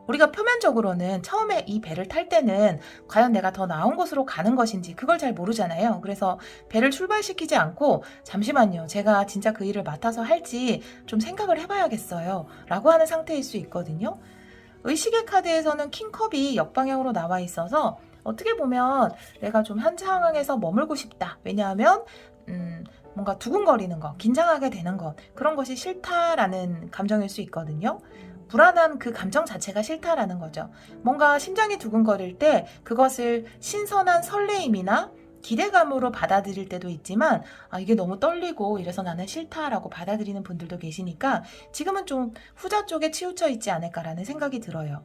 우리가 표면적으로는 처음에 이 배를 탈 때는 과연 내가 더 나은 곳으로 가는 것인지 그걸 잘 모르잖아요. 그래서 배를 출발시키지 않고 잠시만요, 제가 진짜 그 일을 맡아서 할지 좀 생각을 해봐야겠어요 라고 하는 상태일 수 있거든요. 의식의 카드에서는 킹컵이 역방향으로 나와 있어서 어떻게 보면 내가 좀 현 상황에서 머물고 싶다. 왜냐하면 뭔가 두근거리는 것, 긴장하게 되는 것, 그런 것이 싫다라는 감정일 수 있거든요. 불안한 그 감정 자체가 싫다라는 거죠. 뭔가 심장이 두근거릴 때 그것을 신선한 설레임이나 기대감으로 받아들일 때도 있지만 이게 너무 떨리고 이래서 나는 싫다라고 받아들이는 분들도 계시니까 지금은 좀 후자 쪽에 치우쳐 있지 않을까라는 생각이 들어요.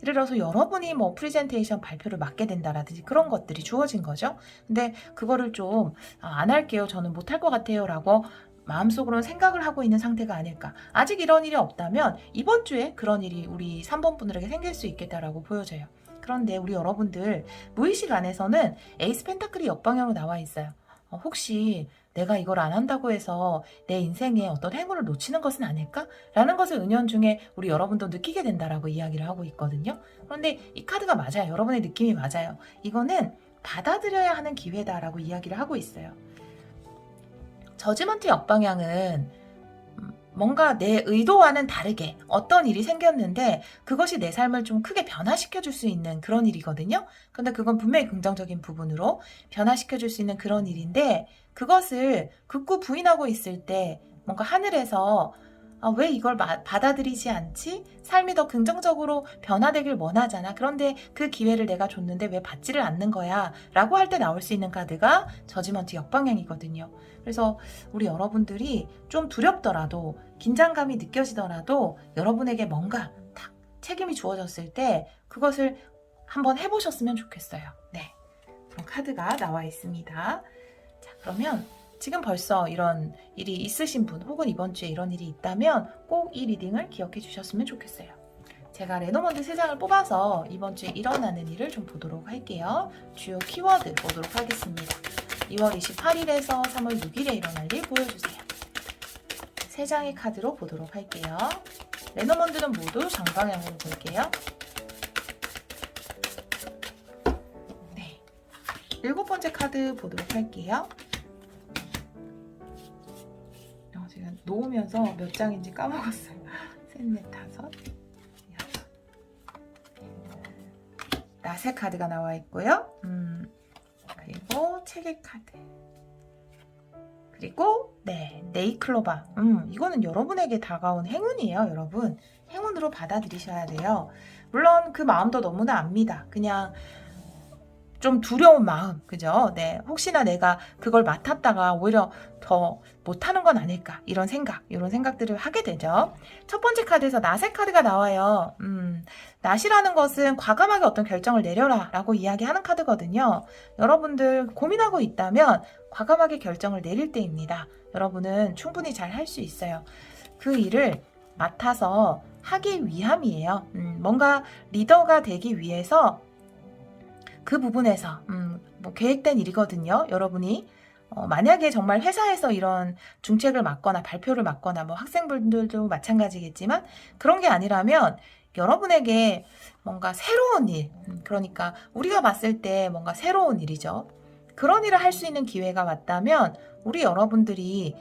예를 들어서 여러분이 뭐 프레젠테이션 발표를 맡게 된다라든지 그런 것들이 주어진 거죠. 근데 그거를 좀 안 할게요, 저는 못할 것 같아요 라고 마음속으로는 생각을 하고 있는 상태가 아닐까. 아직 이런 일이 없다면 이번 주에 그런 일이 우리 3번 분들에게 생길 수 있겠다라고 보여져요. 그런데 우리 여러분들 무의식 안에서는 에이스 펜타클이 역방향으로 나와 있어요. 혹시 내가 이걸 안 한다고 해서 내 인생에 어떤 행운을 놓치는 것은 아닐까? 라는 것을 은연중에 우리 여러분도 느끼게 된다라고 이야기를 하고 있거든요. 그런데 이 카드가 맞아요. 여러분의 느낌이 맞아요. 이거는 받아들여야 하는 기회다라고 이야기를 하고 있어요. 저지먼트 역방향은 뭔가 내 의도와는 다르게 어떤 일이 생겼는데 그것이 내 삶을 좀 크게 변화시켜 줄 수 있는 그런 일이거든요. 근데 그건 분명히 긍정적인 부분으로 변화시켜 줄 수 있는 그런 일인데, 그것을 극구 부인하고 있을 때 뭔가 하늘에서 왜 이걸 받아들이지 않지? 삶이 더 긍정적으로 변화되길 원하잖아. 그런데 그 기회를 내가 줬는데 왜 받지를 않는 거야? 라고 할 때 나올 수 있는 카드가 저지먼트 역방향이거든요. 그래서 우리 여러분들이 좀 두렵더라도, 긴장감이 느껴지더라도 여러분에게 뭔가 딱 책임이 주어졌을 때 그것을 한번 해보셨으면 좋겠어요. 네, 그런 카드가 나와 있습니다. 자, 그러면 지금 벌써 이런 일이 있으신 분 혹은 이번 주에 이런 일이 있다면 꼭 이 리딩을 기억해 주셨으면 좋겠어요. 제가 레노먼드 3장을 뽑아서 이번 주에 일어나는 일을 좀 보도록 할게요. 주요 키워드 보도록 하겠습니다. 2월 28일에서 3월 6일에 일어날 일 보여주세요. 3장의 카드로 보도록 할게요. 레노먼드는 모두 정방향으로 볼게요. 네, 7번째 카드 보도록 할게요. 제가 놓으면서 몇 장인지 까먹었어요. 셋, 넷, 다섯, 여섯. 낫의 카드가 나와 있고요. 그리고 체계 카드. 그리고 네이클로바. 이거는 여러분에게 다가온 행운이에요, 여러분. 행운으로 받아들이셔야 돼요. 물론 그 마음도 너무나 압니다. 그냥 좀 두려운 마음, 그죠? 네, 혹시나 내가 그걸 맡았다가 오히려 더 못하는 건 아닐까 이런 생각들을 하게 되죠. 첫 번째 카드에서 낫의 카드가 나와요. 낫이라는 것은 과감하게 어떤 결정을 내려라 라고 이야기하는 카드거든요. 여러분들 고민하고 있다면 과감하게 결정을 내릴 때입니다. 여러분은 충분히 잘 할 수 있어요. 그 일을 맡아서 하기 위함이에요. 뭔가 리더가 되기 위해서 그 부분에서 뭐 계획된 일이거든요. 여러분이 만약에 정말 회사에서 이런 중책을 맡거나 발표를 맡거나 뭐 학생분들도 마찬가지겠지만 그런 게 아니라면 여러분에게 뭔가 새로운 일, 그러니까 우리가 봤을 때 뭔가 새로운 일이죠. 그런 일을 할 수 있는 기회가 왔다면 우리 여러분들이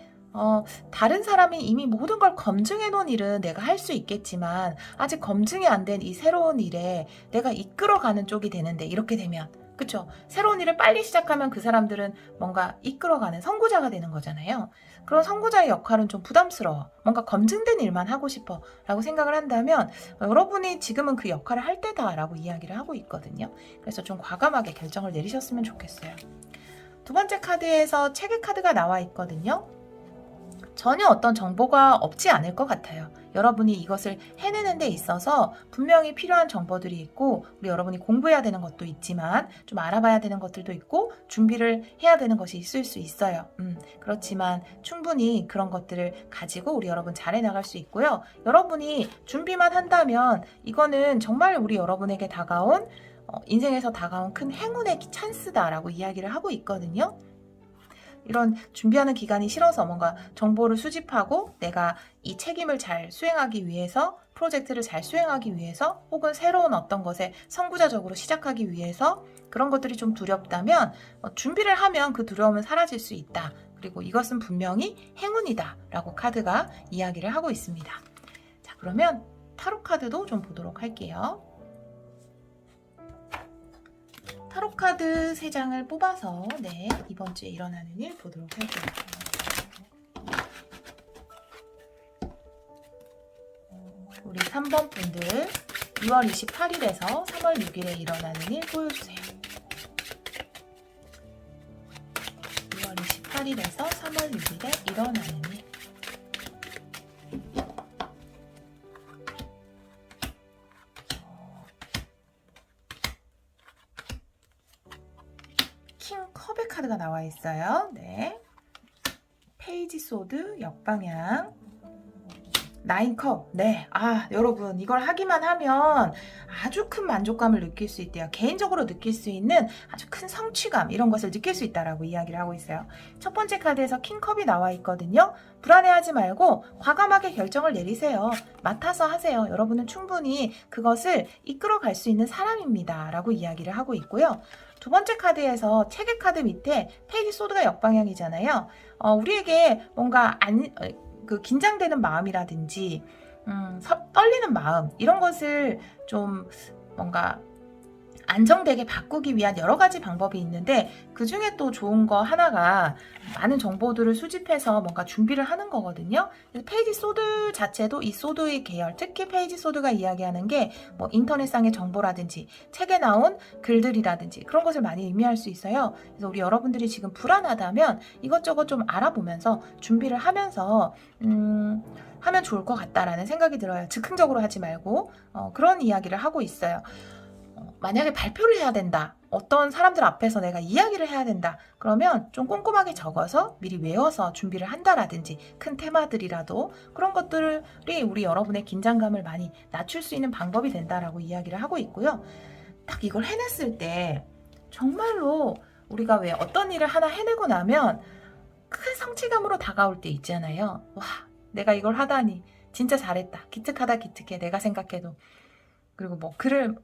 다른 사람이 이미 모든 걸 검증해 놓은 일은 내가 할 수 있겠지만 아직 검증이 안 된 이 새로운 일에 내가 이끌어가는 쪽이 되는데 이렇게 되면 그쵸? 새로운 일을 빨리 시작하면 그 사람들은 뭔가 이끌어가는 선구자가 되는 거잖아요. 그런 선구자의 역할은 좀 부담스러워. 뭔가 검증된 일만 하고 싶어 라고 생각을 한다면 여러분이 지금은 그 역할을 할 때다 라고 이야기를 하고 있거든요. 그래서 좀 과감하게 결정을 내리셨으면 좋겠어요. 두 번째 카드에서 체계 카드가 나와 있거든요. 전혀 어떤 정보가 없지 않을 것 같아요. 여러분이 이것을 해내는 데 있어서 분명히 필요한 정보들이 있고 우리 여러분이 공부해야 되는 것도 있지만 좀 알아봐야 되는 것들도 있고 준비를 해야 되는 것이 있을 수 있어요. 그렇지만 충분히 그런 것들을 가지고 우리 여러분 잘 해나갈 수 있고요. 여러분이 준비만 한다면 이거는 정말 우리 여러분에게 다가온 인생에서 다가온 큰 행운의 찬스다라고 이야기를 하고 있거든요. 이런 준비하는 기간이 싫어서 뭔가 정보를 수집하고 내가 이 책임을 잘 수행하기 위해서 프로젝트를 잘 수행하기 위해서 혹은 새로운 어떤 것에 선구자적으로 시작하기 위해서 그런 것들이 좀 두렵다면 준비를 하면 그 두려움은 사라질 수 있다. 그리고 이것은 분명히 행운이다 라고 카드가 이야기를 하고 있습니다. 자, 그러면 타로 카드도 좀 보도록 할게요. 타로카드 3장을 뽑아서 이번 주에 일어나는 일 보도록 할게요. 우리 3번 분들 2월 28일에서 3월 6일에 일어나는 일 보여주세요. 2월 28일에서 3월 6일에 일어나는 일. 킹 컵의 카드가 나와 있어요. 네. 페이지 소드 역방향. 9컵. 네. 여러분 이걸 하기만 하면 아주 큰 만족감을 느낄 수 있대요. 개인적으로 느낄 수 있는 아주 큰 성취감 이런 것을 느낄 수 있다라고 이야기를 하고 있어요. 첫 번째 카드에서 킹컵이 나와 있거든요. 불안해하지 말고 과감하게 결정을 내리세요. 맡아서 하세요. 여러분은 충분히 그것을 이끌어갈 수 있는 사람입니다. 라고 이야기를 하고 있고요. 두 번째 카드에서 체계 카드 밑에 페이지 소드가 역방향이잖아요. 우리에게 뭔가 긴장되는 마음이라든지 떨리는 마음 이런 것을 좀 뭔가 안정되게 바꾸기 위한 여러 가지 방법이 있는데 그 중에 또 좋은 거 하나가 많은 정보들을 수집해서 뭔가 준비를 하는 거거든요. 페이지 소드 자체도 이 소드의 계열, 특히 페이지 소드가 이야기하는 게 뭐 인터넷상의 정보라든지 책에 나온 글들이라든지 그런 것을 많이 의미할 수 있어요. 그래서 우리 여러분들이 지금 불안하다면 이것저것 좀 알아보면서 준비를 하면서 하면 좋을 것 같다라는 생각이 들어요. 즉흥적으로 하지 말고 그런 이야기를 하고 있어요. 만약에 발표를 해야 된다. 어떤 사람들 앞에서 내가 이야기를 해야 된다. 그러면 좀 꼼꼼하게 적어서 미리 외워서 준비를 한다라든지 큰 테마들이라도 그런 것들이 우리 여러분의 긴장감을 많이 낮출 수 있는 방법이 된다라고 이야기를 하고 있고요. 딱 이걸 해냈을 때 정말로 우리가 왜 어떤 일을 하나 해내고 나면 큰 성취감으로 다가올 때 있잖아요. 와, 내가 이걸 하다니 진짜 잘했다. 기특하다 기특해. 내가 생각해도. 그리고 뭐 글을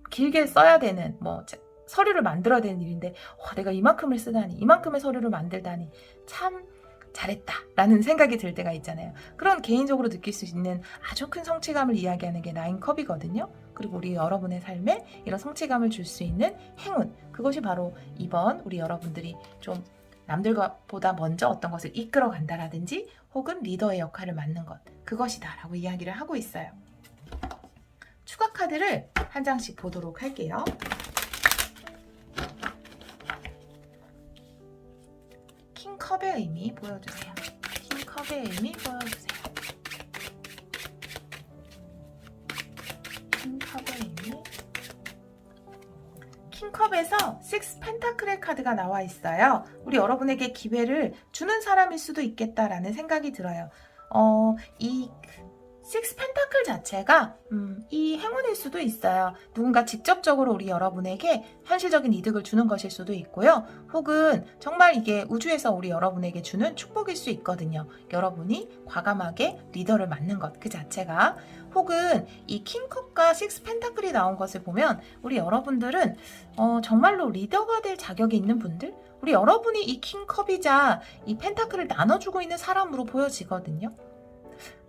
길게 써야 되는 뭐 서류를 만들어야 되는 일인데 와, 내가 이만큼을 쓰다니 이만큼의 서류를 만들다니 참 잘했다 라는 생각이 들 때가 있잖아요. 그런 개인적으로 느낄 수 있는 아주 큰 성취감을 이야기하는 게 9컵이거든요. 그리고 우리 여러분의 삶에 이런 성취감을 줄 수 있는 행운, 그것이 바로 이번 우리 여러분들이 좀 남들보다 먼저 어떤 것을 이끌어 간다라든지 혹은 리더의 역할을 맡는 것, 그것이다 라고 이야기를 하고 있어요. 추가 카드를 한 장씩 보도록 할게요. 킹컵의 의미 보여주세요. 킹컵의 의미 보여주세요. 킹컵의 의미. 킹컵에서 6 펜타클의 카드가 나와 있어요. 우리 여러분에게 기회를 주는 사람일 수도 있겠다라는 생각이 들어요. 이 6 펜타클 자체가 이 행운일 수도 있어요. 누군가 직접적으로 우리 여러분에게 현실적인 이득을 주는 것일 수도 있고요. 혹은 정말 이게 우주에서 우리 여러분에게 주는 축복일 수 있거든요. 여러분이 과감하게 리더를 맡는 것 그 자체가. 혹은 이 킹컵과 6 펜타클이 나온 것을 보면 우리 여러분들은 정말로 리더가 될 자격이 있는 분들, 우리 여러분이 이 킹컵이자 이 펜타클을 나눠주고 있는 사람으로 보여지거든요.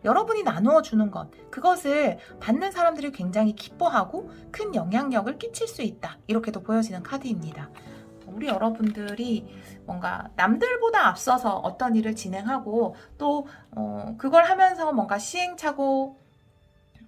여러분이 나누어 주는 것, 그것을 받는 사람들이 굉장히 기뻐하고 큰 영향력을 끼칠 수 있다. 이렇게도 보여지는 카드입니다. 우리 여러분들이 뭔가 남들보다 앞서서 어떤 일을 진행하고 또 그걸 하면서 뭔가 시행착오,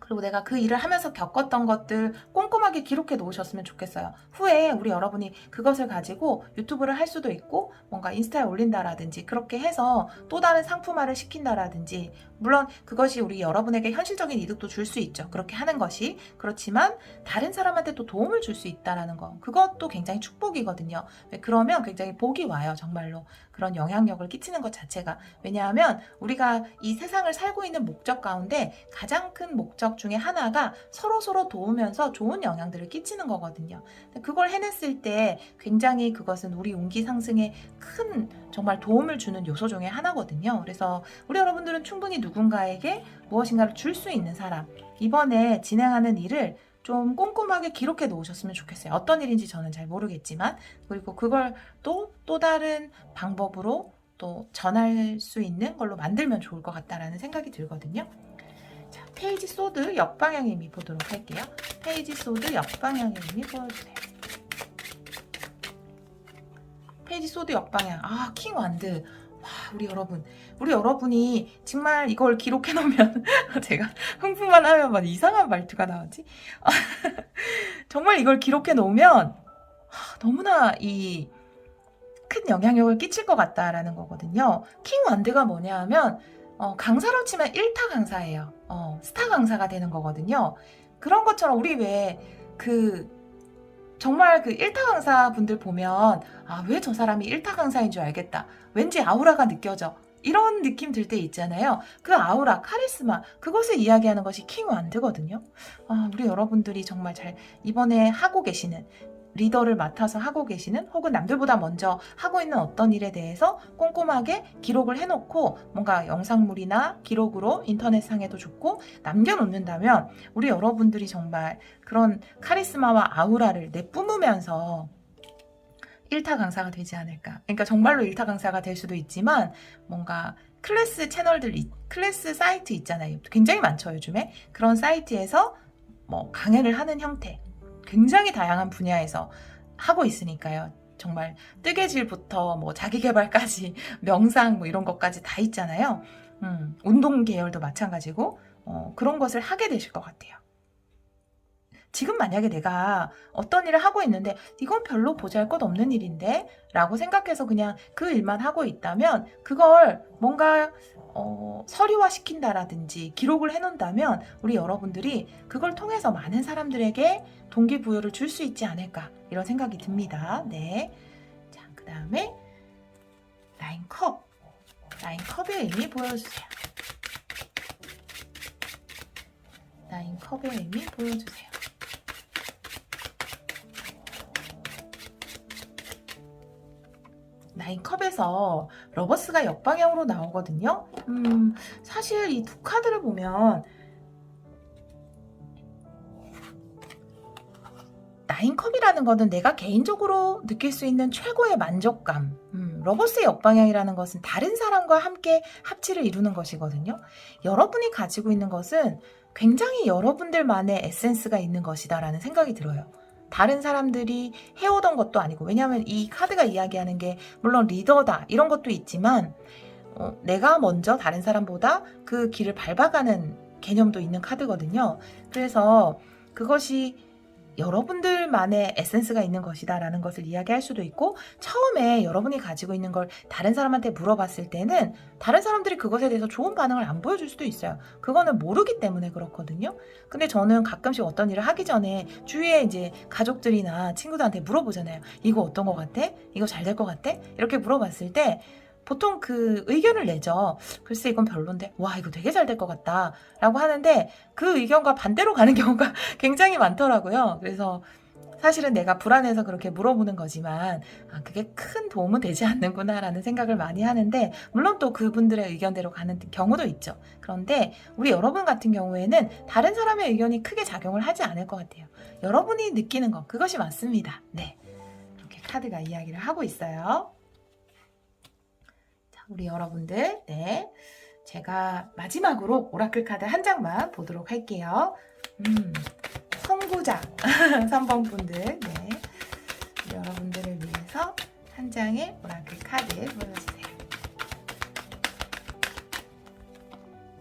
그리고 내가 그 일을 하면서 겪었던 것들 꼼꼼하게 기록해 놓으셨으면 좋겠어요. 후에 우리 여러분이 그것을 가지고 유튜브를 할 수도 있고 뭔가 인스타에 올린다라든지 그렇게 해서 또 다른 상품화를 시킨다라든지, 물론 그것이 우리 여러분에게 현실적인 이득도 줄 수 있죠. 그렇게 하는 것이. 그렇지만 다른 사람한테 또 도움을 줄 수 있다라는 거, 그것도 굉장히 축복이거든요. 그러면 굉장히 복이 와요. 정말로 그런 영향력을 끼치는 것 자체가. 왜냐하면 우리가 이 세상을 살고 있는 목적 가운데 가장 큰 목적 중에 하나가 서로 도우면서 좋은 영향들을 끼치는 거거든요. 그걸 해냈을 때 굉장히 그것은 우리 운기 상승에 큰 정말 도움을 주는 요소 중에 하나거든요. 그래서 우리 여러분들은 충분히 누군가에게 무엇인가를 줄 수 있는 사람, 이번에 진행하는 일을 좀 꼼꼼하게 기록해 놓으셨으면 좋겠어요. 어떤 일인지 저는 잘 모르겠지만, 그리고 그걸 또 다른 방법으로 또 전할 수 있는 걸로 만들면 좋을 것 같다라는 생각이 들거든요. 자, 페이지 소드 역방향의 의미 보도록 할게요. 페이지 소드 역방향의 의미 보여주세요. 페이지 소드 역방향. 아, 킹 완드. 와, 우리 여러분이 정말 이걸 기록해 놓으면 제가 흥분만 하면 막 이상한 말투가 나오지? 정말 이걸 기록해 놓으면 너무나 이 큰 영향력을 끼칠 것 같다라는 거거든요. 킹 완드가 뭐냐 하면 강사로 치면 1타 강사예요. 스타 강사가 되는 거거든요. 그런 것처럼 우리 왜 정말 그 1타 강사 분들 보면 왜 저 사람이 1타 강사인 줄 알겠다. 왠지 아우라가 느껴져. 이런 느낌 들 때 있잖아요. 그 아우라, 카리스마, 그것을 이야기하는 것이 킹 완드거든요. 우리 여러분들이 정말 잘 이번에 하고 계시는, 리더를 맡아서 하고 계시는, 혹은 남들보다 먼저 하고 있는 어떤 일에 대해서 꼼꼼하게 기록을 해놓고 뭔가 영상물이나 기록으로 인터넷상에도 좋고 남겨놓는다면 우리 여러분들이 정말 그런 카리스마와 아우라를 내뿜으면서 1타 강사가 되지 않을까. 그러니까 정말로 1타 강사가 될 수도 있지만 뭔가 클래스 채널들, 클래스 사이트 있잖아요. 굉장히 많죠, 요즘에. 그런 사이트에서 뭐 강연을 하는 형태, 굉장히 다양한 분야에서 하고 있으니까요. 정말 뜨개질부터 뭐 자기개발까지 명상 뭐 이런 것까지 다 있잖아요. 운동 계열도 마찬가지고 그런 것을 하게 되실 것 같아요. 지금 만약에 내가 어떤 일을 하고 있는데 이건 별로 보잘것없는 일인데 라고 생각해서 그냥 그 일만 하고 있다면 그걸 뭔가 서류화 시킨다라든지 기록을 해놓는다면 우리 여러분들이 그걸 통해서 많은 사람들에게 동기부여를 줄 수 있지 않을까. 이런 생각이 듭니다. 네. 자, 그 다음에 9컵. 9컵의 의미 보여주세요. 9컵의 의미 보여주세요. 나인컵에서 러버스가 역방향으로 나오거든요. 사실 이 두 카드를 보면 나인컵이라는 거는 내가 개인적으로 느낄 수 있는 최고의 만족감. 러버스의 역방향이라는 것은 다른 사람과 함께 합치를 이루는 것이거든요. 여러분이 가지고 있는 것은 굉장히 여러분들만의 에센스가 있는 것이다라는 생각이 들어요. 다른 사람들이 해오던 것도 아니고, 왜냐하면 이 카드가 이야기하는 게 물론 리더다 이런 것도 있지만 내가 먼저 다른 사람보다 그 길을 밟아가는 개념도 있는 카드거든요. 그래서 그것이 여러분들만의 에센스가 있는 것이다 라는 것을 이야기할 수도 있고, 처음에 여러분이 가지고 있는 걸 다른 사람한테 물어봤을 때는 다른 사람들이 그것에 대해서 좋은 반응을 안 보여줄 수도 있어요. 그거는 모르기 때문에 그렇거든요. 근데 저는 가끔씩 어떤 일을 하기 전에 주위에 이제 가족들이나 친구들한테 물어보잖아요. 이거 어떤 것 같아? 이거 잘 될 것 같아? 이렇게 물어봤을 때 보통 그 의견을 내죠. 글쎄 이건 별론데 와 이거 되게 잘 될 것 같다 라고 하는데 그 의견과 반대로 가는 경우가 굉장히 많더라고요. 그래서 사실은 내가 불안해서 그렇게 물어보는 거지만 그게 큰 도움은 되지 않는구나 라는 생각을 많이 하는데, 물론 또 그분들의 의견대로 가는 경우도 있죠. 그런데 우리 여러분 같은 경우에는 다른 사람의 의견이 크게 작용을 하지 않을 것 같아요. 여러분이 느끼는 것, 그것이 맞습니다. 네, 이렇게 카드가 이야기를 하고 있어요. 우리 여러분들, 네, 제가 마지막으로 오라클 카드 한 장만 보도록 할게요. 선구자 3번 분들, 네, 우리 여러분들을 위해서 한 장의 오라클 카드 보여주세요.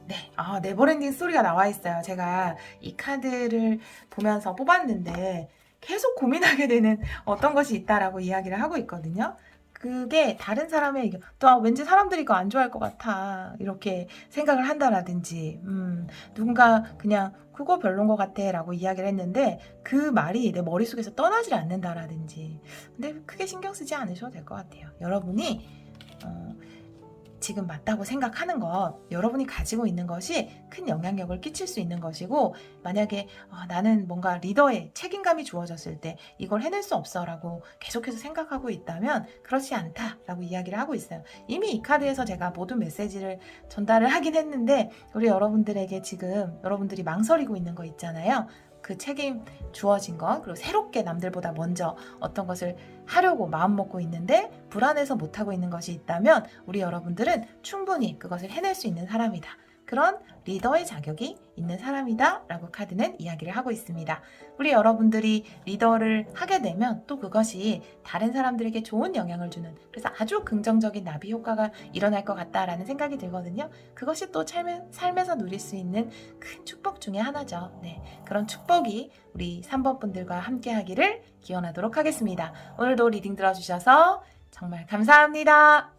네, 네버엔딩 스토리가 나와 있어요. 제가 이 카드를 보면서 뽑았는데 계속 고민하게 되는 어떤 것이 있다라고 이야기를 하고 있거든요. 그게 다른 사람의 의견, 또 왠지 사람들이 이거 안 좋아할 것 같아 이렇게 생각을 한다라든지, 누군가 그냥 그거 별론 것 같아 라고 이야기를 했는데 그 말이 내 머릿속에서 떠나질 않는다라든지. 근데 크게 신경 쓰지 않으셔도 될 것 같아요. 여러분이 지금 맞다고 생각하는 것, 여러분이 가지고 있는 것이 큰 영향력을 끼칠 수 있는 것이고, 만약에 나는 뭔가 리더의 책임감이 주어졌을 때 이걸 해낼 수 없어 라고 계속해서 생각하고 있다면 그렇지 않다 라고 이야기를 하고 있어요. 이미 이 카드에서 제가 모든 메시지를 전달을 하긴 했는데, 우리 여러분들에게 지금 여러분들이 망설이고 있는 거 있잖아요. 그 책임 주어진 것, 그리고 새롭게 남들보다 먼저 어떤 것을 하려고 마음먹고 있는데 불안해서 못하고 있는 것이 있다면 우리 여러분들은 충분히 그것을 해낼 수 있는 사람이다. 그런 리더의 자격이 있는 사람이다 라고 카드는 이야기를 하고 있습니다. 우리 여러분들이 리더를 하게 되면 또 그것이 다른 사람들에게 좋은 영향을 주는, 그래서 아주 긍정적인 나비 효과가 일어날 것 같다라는 생각이 들거든요. 그것이 또 삶에서 누릴 수 있는 큰 축복 중에 하나죠. 네, 그런 축복이 우리 3번 분들과 함께 하기를 기원하도록 하겠습니다. 오늘도 리딩 들어주셔서 정말 감사합니다.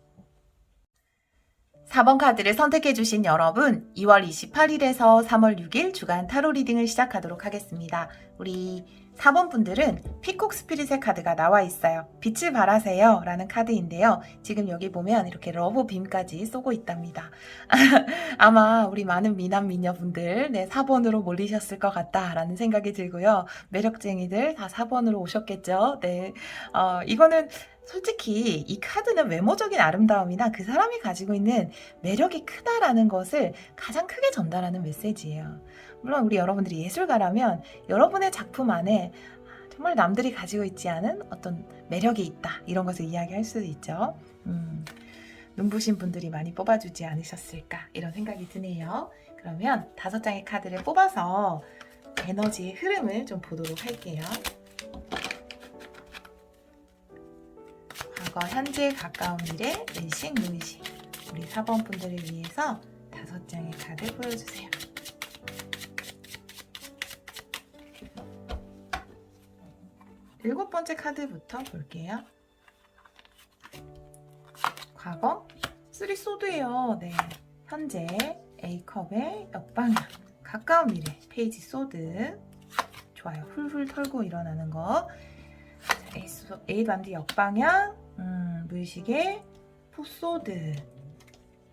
4번 카드를 선택해주신 여러분, 2월 28일에서 3월 6일 주간 타로 리딩을 시작하도록 하겠습니다. 우리 4번 분들은 피콕 스피릿의 카드가 나와 있어요. 빛을 발하세요 라는 카드인데요. 지금 여기 보면 이렇게 러브 빔까지 쏘고 있답니다. 아마 우리 많은 미남 미녀분들 4번으로 몰리셨을 것 같다라는 생각이 들고요. 매력쟁이들 다 4번으로 오셨겠죠. 네, 이거는 솔직히 이 카드는 외모적인 아름다움이나 그 사람이 가지고 있는 매력이 크다라는 것을 가장 크게 전달하는 메시지예요. 물론 우리 여러분들이 예술가라면 여러분의 작품 안에 정말 남들이 가지고 있지 않은 어떤 매력이 있다, 이런 것을 이야기할 수도 있죠. 눈부신 분들이 많이 뽑아주지 않으셨을까 이런 생각이 드네요. 그러면 5장의 카드를 뽑아서 에너지의 흐름을 좀 보도록 할게요. 과거, 현재, 가까운 미래, 일식, 무의식. 우리 4번 분들을 위해서 5장의 카드 보여주세요. 일곱 번째 카드부터 볼게요. 과거, 3 소드예요. 네, 현재, A컵의 역방향, 가까운 미래, 페이지 소드. 좋아요. 훌훌 털고 일어나는 거. 에이드밴드 역방향, 무의식의 포소드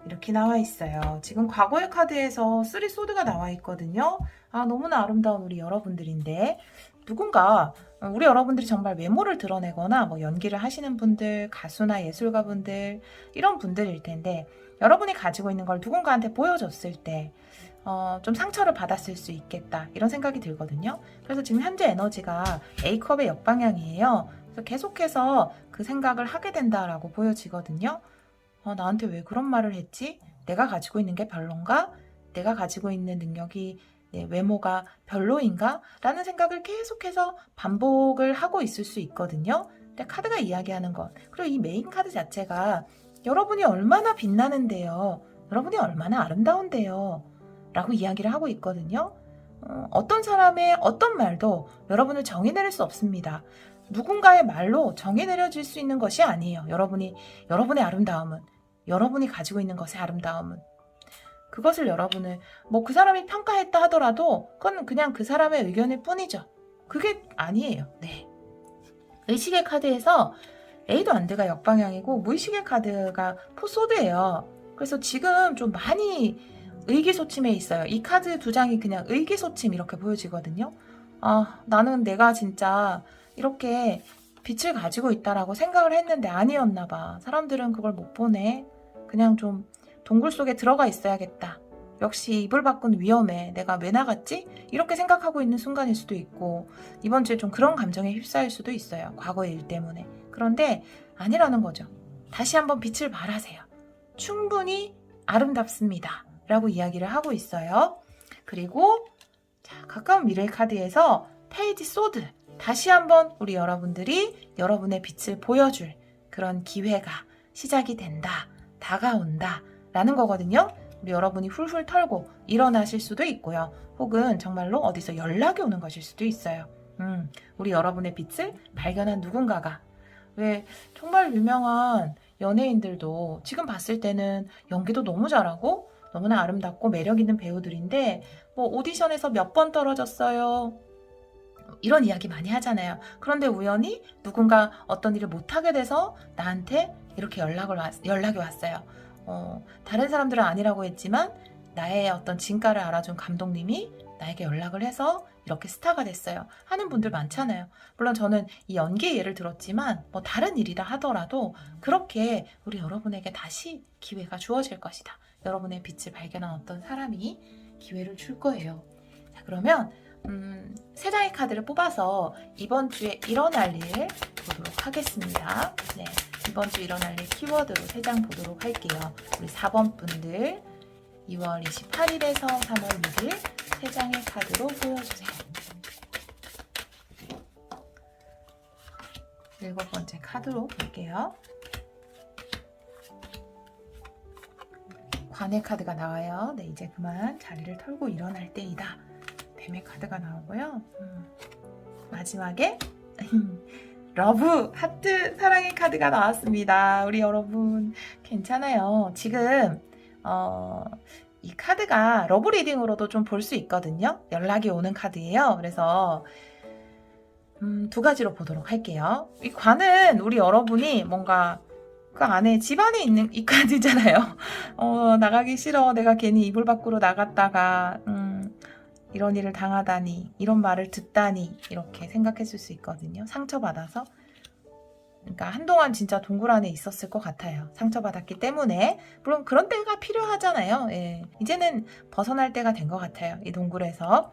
이렇게 나와 있어요. 지금 과거의 카드에서 3소드가 나와 있거든요. 아, 너무나 아름다운 우리 여러분들인데 누군가 우리 여러분들이 정말 외모를 드러내거나 뭐 연기를 하시는 분들, 가수나 예술가분들 이런 분들일 텐데 여러분이 가지고 있는 걸 누군가한테 보여줬을 때 좀 상처를 받았을 수 있겠다 이런 생각이 들거든요. 그래서 지금 현재 에너지가 A컵의 역방향이에요. 그래서 계속해서 그 생각을 하게 된다라고 보여지거든요. 나한테 왜 그런 말을 했지? 내가 가지고 있는 게 별론가? 내가 가지고 있는 능력이 외모가 별로인가? 라는 생각을 계속해서 반복을 하고 있을 수 있거든요. 근데 카드가 이야기하는 것, 그리고 이 메인 카드 자체가 여러분이 얼마나 빛나는데요. 여러분이 얼마나 아름다운데요. 라고 이야기를 하고 있거든요. 어떤 사람의 어떤 말도 여러분을 정의 내릴 수 없습니다. 누군가의 말로 정의 내려질 수 있는 것이 아니에요. 여러분의 아름다움은, 여러분이 가지고 있는 것의 아름다움은, 그것을 여러분을 뭐 그 사람이 평가했다 하더라도 그건 그냥 그 사람의 의견일 뿐이죠. 그게 아니에요. 네. 의식의 카드에서 에이드밴드가 역방향이고 무의식의 카드가 포소드예요. 그래서 지금 좀 많이 의기소침해 있어요. 이 카드 두 장이 그냥 의기소침 이렇게 보여지거든요. 아, 나는 내가 진짜 이렇게 빛을 가지고 있다라고 생각을 했는데 아니었나 봐. 사람들은 그걸 못 보네. 그냥 좀 동굴 속에 들어가 있어야겠다. 역시 이불 밖은 위험해. 내가 왜 나갔지? 이렇게 생각하고 있는 순간일 수도 있고 이번 주에 좀 그런 감정에 휩싸일 수도 있어요. 과거의 일 때문에. 그런데 아니라는 거죠. 다시 한번 빛을 발하세요. 충분히 아름답습니다. 라고 이야기를 하고 있어요. 그리고 가까운 미래의 카드에서 페이지 소드, 다시 한번 우리 여러분들이 여러분의 빛을 보여줄 그런 기회가 시작이 된다, 다가온다 라는 거거든요. 우리 여러분이 훌훌 털고 일어나실 수도 있고요. 혹은 정말로 어디서 연락이 오는 것일 수도 있어요. 우리 여러분의 빛을 발견한 누군가가, 왜 정말 유명한 연예인들도 지금 봤을 때는 연기도 너무 잘하고 너무나 아름답고 매력 있는 배우들인데 뭐 오디션에서 몇 번 떨어졌어요. 이런 이야기 많이 하잖아요. 그런데 우연히 누군가 어떤 일을 못하게 돼서 나한테 이렇게 연락이 왔어요. 다른 사람들은 아니라고 했지만 나의 어떤 진가를 알아준 감독님이 나에게 연락을 해서 이렇게 스타가 됐어요. 하는 분들 많잖아요. 물론 저는 이 연기의 예를 들었지만 뭐 다른 일이라 하더라도 그렇게 우리 여러분에게 다시 기회가 주어질 것이다. 여러분의 빛을 발견한 어떤 사람이 기회를 줄 거예요. 자, 그러면 3장의 카드를 뽑아서 이번 주에 일어날 일 보도록 하겠습니다. 네, 이번 주 일어날 일 키워드로 3장 보도록 할게요. 우리 4번 분들 2월 28일에서 3월 6일 3장의 카드로 보여주세요. 7번째 카드로 볼게요. 관의 카드가 나와요. 네, 이제 그만 자리를 털고 일어날 때이다. 뱀의 카드가 나오고요. 마지막에 러브, 하트, 사랑의 카드가 나왔습니다. 우리 여러분 괜찮아요. 지금 이 카드가 러브 리딩으로도 좀 볼 수 있거든요. 연락이 오는 카드예요. 그래서 2가지로 보도록 할게요. 이 관은 우리 여러분이 뭔가 그 안에 집안에 있는 이 카드잖아요. 나가기 싫어. 내가 괜히 이불 밖으로 나갔다가 이런 일을 당하다니, 이런 말을 듣다니 이렇게 생각했을 수 있거든요. 상처받아서. 그러니까 한동안 진짜 동굴 안에 있었을 것 같아요. 상처받았기 때문에. 물론 그런 때가 필요하잖아요. 예. 이제는 벗어날 때가 된 것 같아요. 이 동굴에서.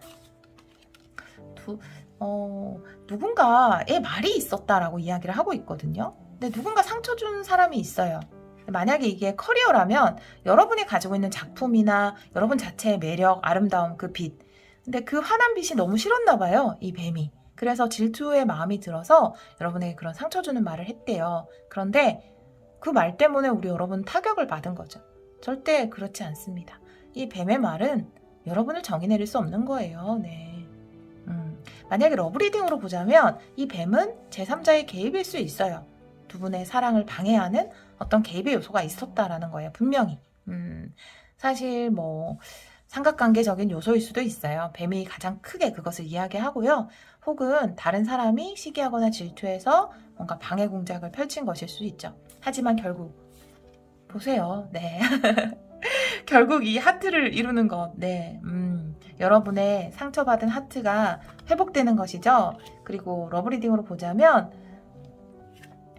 누군가의 말이 있었다라고 이야기를 하고 있거든요. 근데 누군가 상처 준 사람이 있어요. 만약에 이게 커리어라면 여러분이 가지고 있는 작품이나 여러분 자체의 매력, 아름다움, 그 빛. 근데 그 환한 빛이 너무 싫었나 봐요. 이 뱀이. 그래서 질투의 마음이 들어서 여러분에게 그런 상처 주는 말을 했대요. 그런데 그 말 때문에 우리 여러분 타격을 받은 거죠. 절대 그렇지 않습니다. 이 뱀의 말은 여러분을 정의 내릴 수 없는 거예요. 네. 만약에 러브리딩으로 보자면 이 뱀은 제3자의 개입일 수 있어요. 두 분의 사랑을 방해하는 어떤 개입의 요소가 있었다라는 거예요. 분명히. 사실 뭐 삼각관계적인 요소일 수도 있어요. 뱀이 가장 크게 그것을 이야기하고요. 혹은 다른 사람이 시기하거나 질투해서 뭔가 방해 공작을 펼친 것일 수 있죠. 하지만 결국 보세요. 네. 결국 이 하트를 이루는 것. 네. 여러분의 상처받은 하트가 회복되는 것이죠. 그리고 러브리딩으로 보자면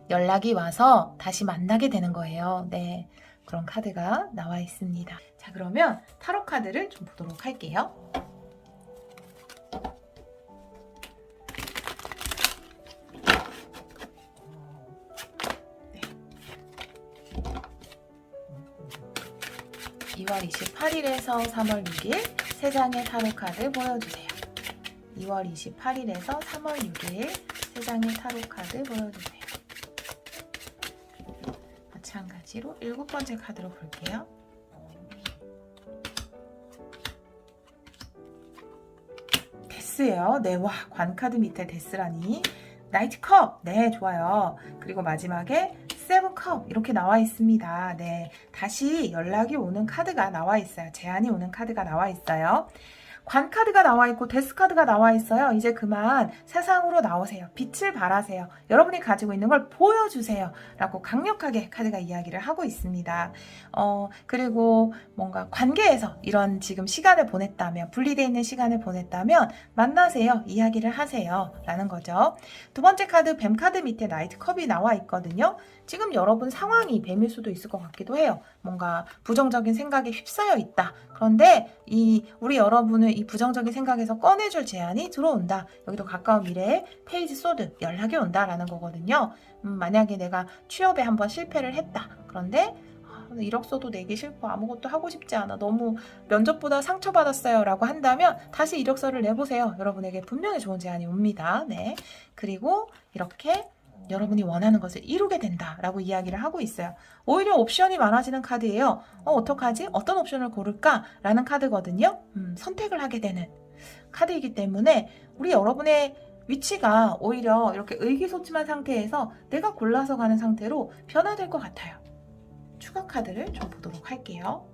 연락이 와서 다시 만나게 되는 거예요. 네. 그런 카드가 나와 있습니다. 자, 그러면 타로 카드를 좀 보도록 할게요. 네. 2월 28일에서 3월 6일 3장의 타로 카드 보여주세요. 2월 28일에서 3월 6일 3장의 타로 카드 보여주세요. 마찬가지로 7번째 카드로 볼게요. 데스예요. 네, 와, 관카드 밑에 데스라니. 나이트 컵. 네, 좋아요. 그리고 마지막에 세븐 컵 이렇게 나와 있습니다. 네, 다시 연락이 오는 카드가 나와 있어요. 제안이 오는 카드가 나와 있어요. 관 카드가 나와 있고 데스 카드가 나와 있어요. 이제 그만 세상으로 나오세요. 빛을 발하세요. 여러분이 가지고 있는 걸 보여주세요. 라고 강력하게 카드가 이야기를 하고 있습니다. 그리고 뭔가 관계에서 이런 지금 시간을 보냈다면, 분리되어 있는 시간을 보냈다면 만나세요. 이야기를 하세요. 라는 거죠. 두 번째 카드 뱀 카드 밑에 나이트 컵이 나와 있거든요. 지금 여러분 상황이 뱀일 수도 있을 것 같기도 해요. 뭔가 부정적인 생각에 휩싸여 있다. 그런데 우리 여러분을 이 부정적인 생각에서 꺼내줄 제안이 들어온다. 여기도 가까운 미래에 페이지 소드, 연락이 온다라는 거거든요. 만약에 내가 취업에 한번 실패를 했다. 그런데 이력서도 내기 싫고 아무것도 하고 싶지 않아. 너무 면접보다 상처받았어요. 라고 한다면 다시 이력서를 내보세요. 여러분에게 분명히 좋은 제안이 옵니다. 네. 그리고 이렇게 여러분이 원하는 것을 이루게 된다라고 이야기를 하고 있어요. 오히려 옵션이 많아지는 카드예요. 어떡하지? 어떤 옵션을 고를까? 라는 카드거든요. 선택을 하게 되는 카드이기 때문에 우리 여러분의 위치가 오히려 이렇게 의기소침한 상태에서 내가 골라서 가는 상태로 변화될 것 같아요. 추가 카드를 좀 보도록 할게요.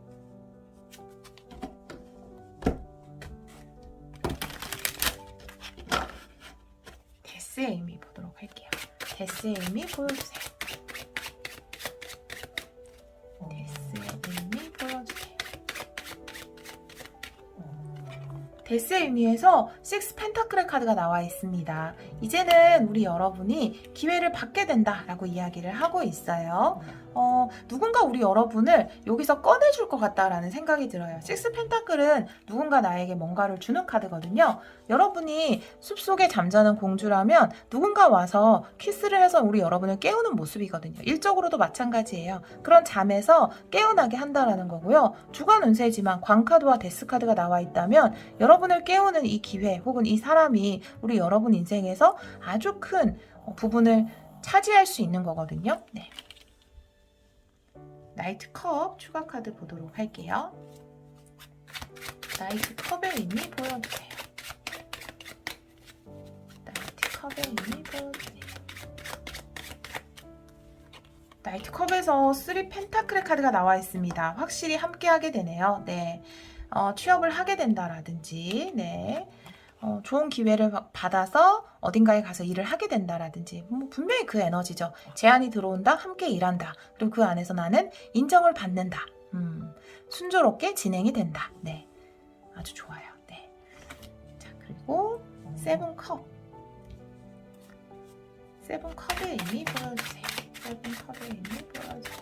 데스의 의미 보도록 할게요. 데스의 의미 보여주세요. 데스의 의미 보여주세요. 데스의 의미에서 6 펜타클의 카드가 나와 있습니다. 이제는 우리 여러분이 기회를 받게 된다라고 이야기를 하고 있어요. 누군가 우리 여러분을 여기서 꺼내줄 것 같다라는 생각이 들어요. 6 펜타클은 누군가 나에게 뭔가를 주는 카드거든요. 여러분이 숲속에 잠자는 공주라면 누군가 와서 키스를 해서 우리 여러분을 깨우는 모습이거든요. 일적으로도 마찬가지예요. 그런 잠에서 깨어나게 한다라는 거고요. 주간 운세지만 광카드와 데스카드가 나와 있다면 여러분을 깨우는 이 기회 혹은 이 사람이 우리 여러분 인생에서 아주 큰 부분을 차지할 수 있는 거거든요. 네. 나이트 컵 추가 카드 보도록 할게요. 나이트 컵의 의미 보여주세요. 나이트 컵의 의미 보여주세요. 나이트 컵에서 3 펜타클의 카드가 나와 있습니다. 확실히 함께 하게 되네요. 네. 취업을 하게 된다라든지, 네. 좋은 기회를 받아서 어딘가에 가서 일을 하게 된다라든지 분명히 그 에너지죠. 제안이 들어온다, 함께 일한다. 그리고 그 안에서 나는 인정을 받는다. 순조롭게 진행이 된다. 네, 아주 좋아요. 네. 자, 그리고 세븐 컵. 세븐 컵의 의미 보여주세요. 세븐 컵의 의미 보여주세요.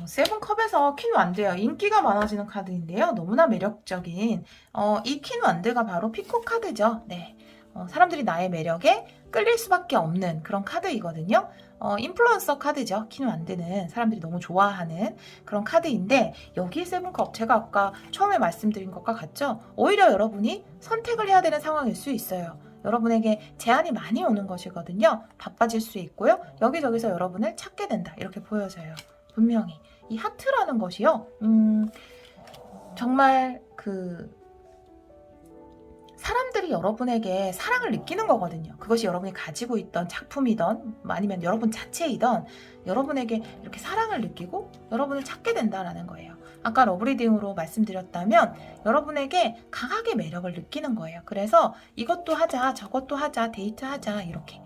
세븐컵에서 퀸 완드예요. 인기가 많아지는 카드인데요. 너무나 매력적인 이 퀸 완드가 바로 피코 카드죠. 네, 사람들이 나의 매력에 끌릴 수밖에 없는 그런 카드이거든요. 인플루언서 카드죠. 퀸 완드는 사람들이 너무 좋아하는 그런 카드인데 여기 세븐컵 제가 아까 처음에 말씀드린 것과 같죠. 오히려 여러분이 선택을 해야 되는 상황일 수 있어요. 여러분에게 제안이 많이 오는 것이거든요. 바빠질 수 있고요. 여기저기서 여러분을 찾게 된다. 이렇게 보여져요. 분명히 이 하트라는 것이요. 정말 사람들이 여러분에게 사랑을 느끼는 거거든요. 그것이 여러분이 가지고 있던 작품이던 아니면 여러분 자체이던 여러분에게 이렇게 사랑을 느끼고 여러분을 찾게 된다라는 거예요. 아까 러브리딩으로 말씀드렸다면 여러분에게 강하게 매력을 느끼는 거예요. 그래서 이것도 하자, 저것도 하자, 데이트하자 이렇게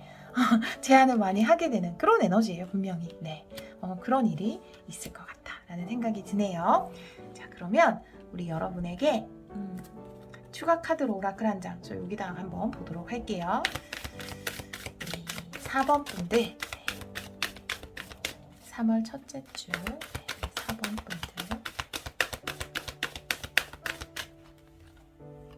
제안을 많이 하게 되는 그런 에너지예요, 분명히. 네, 그런 일이 있을 것 같다라는 생각이 드네요. 자, 그러면 우리 여러분에게 추가 카드로 오라클 한 장, 저 여기다 한번 보도록 할게요. 4번 분들, 3월 첫째 주 4번 분들.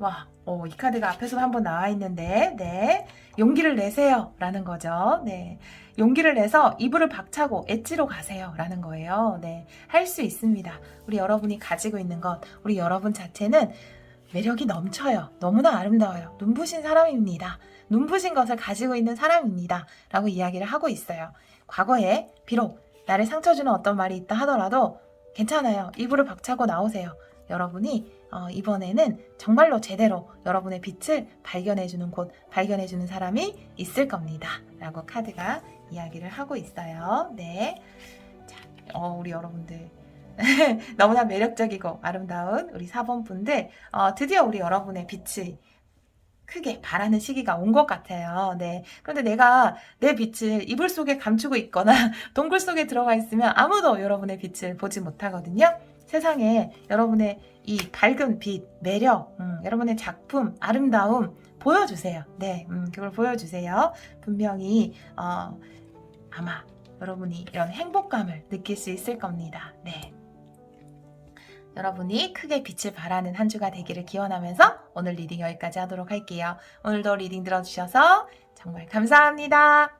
와, 이 카드가 앞에서도 한번 나와 있는데, 네, 용기를 내세요 라는 거죠. 네, 용기를 내서 이불을 박차고 엣지로 가세요 라는 거예요. 네, 할 수 있습니다. 우리 여러분이 가지고 있는 것, 우리 여러분 자체는 매력이 넘쳐요. 너무나 아름다워요. 눈부신 사람입니다. 눈부신 것을 가지고 있는 사람입니다. 라고 이야기를 하고 있어요. 과거에 비록 나를 상처 주는 어떤 말이 있다 하더라도 괜찮아요. 이불을 박차고 나오세요. 여러분이 이번에는 정말로 제대로 여러분의 빛을 발견해주는 곳, 발견해주는 사람이 있을 겁니다. 라고 카드가 이야기를 하고 있어요. 네. 자, 우리 여러분들. 너무나 매력적이고 아름다운 우리 4번 분들, 드디어 우리 여러분의 빛이 크게 바라는 시기가 온 것 같아요. 네. 그런데 내가 내 빛을 이불 속에 감추고 있거나 동굴 속에 들어가 있으면 아무도 여러분의 빛을 보지 못하거든요. 세상에 여러분의 이 밝은 빛, 매력, 여러분의 작품, 아름다움 보여주세요. 네, 그걸 보여주세요. 분명히 아마 여러분이 이런 행복감을 느낄 수 있을 겁니다. 네. 여러분이 크게 빛을 발하는 한 주가 되기를 기원하면서 오늘 리딩 여기까지 하도록 할게요. 오늘도 리딩 들어주셔서 정말 감사합니다.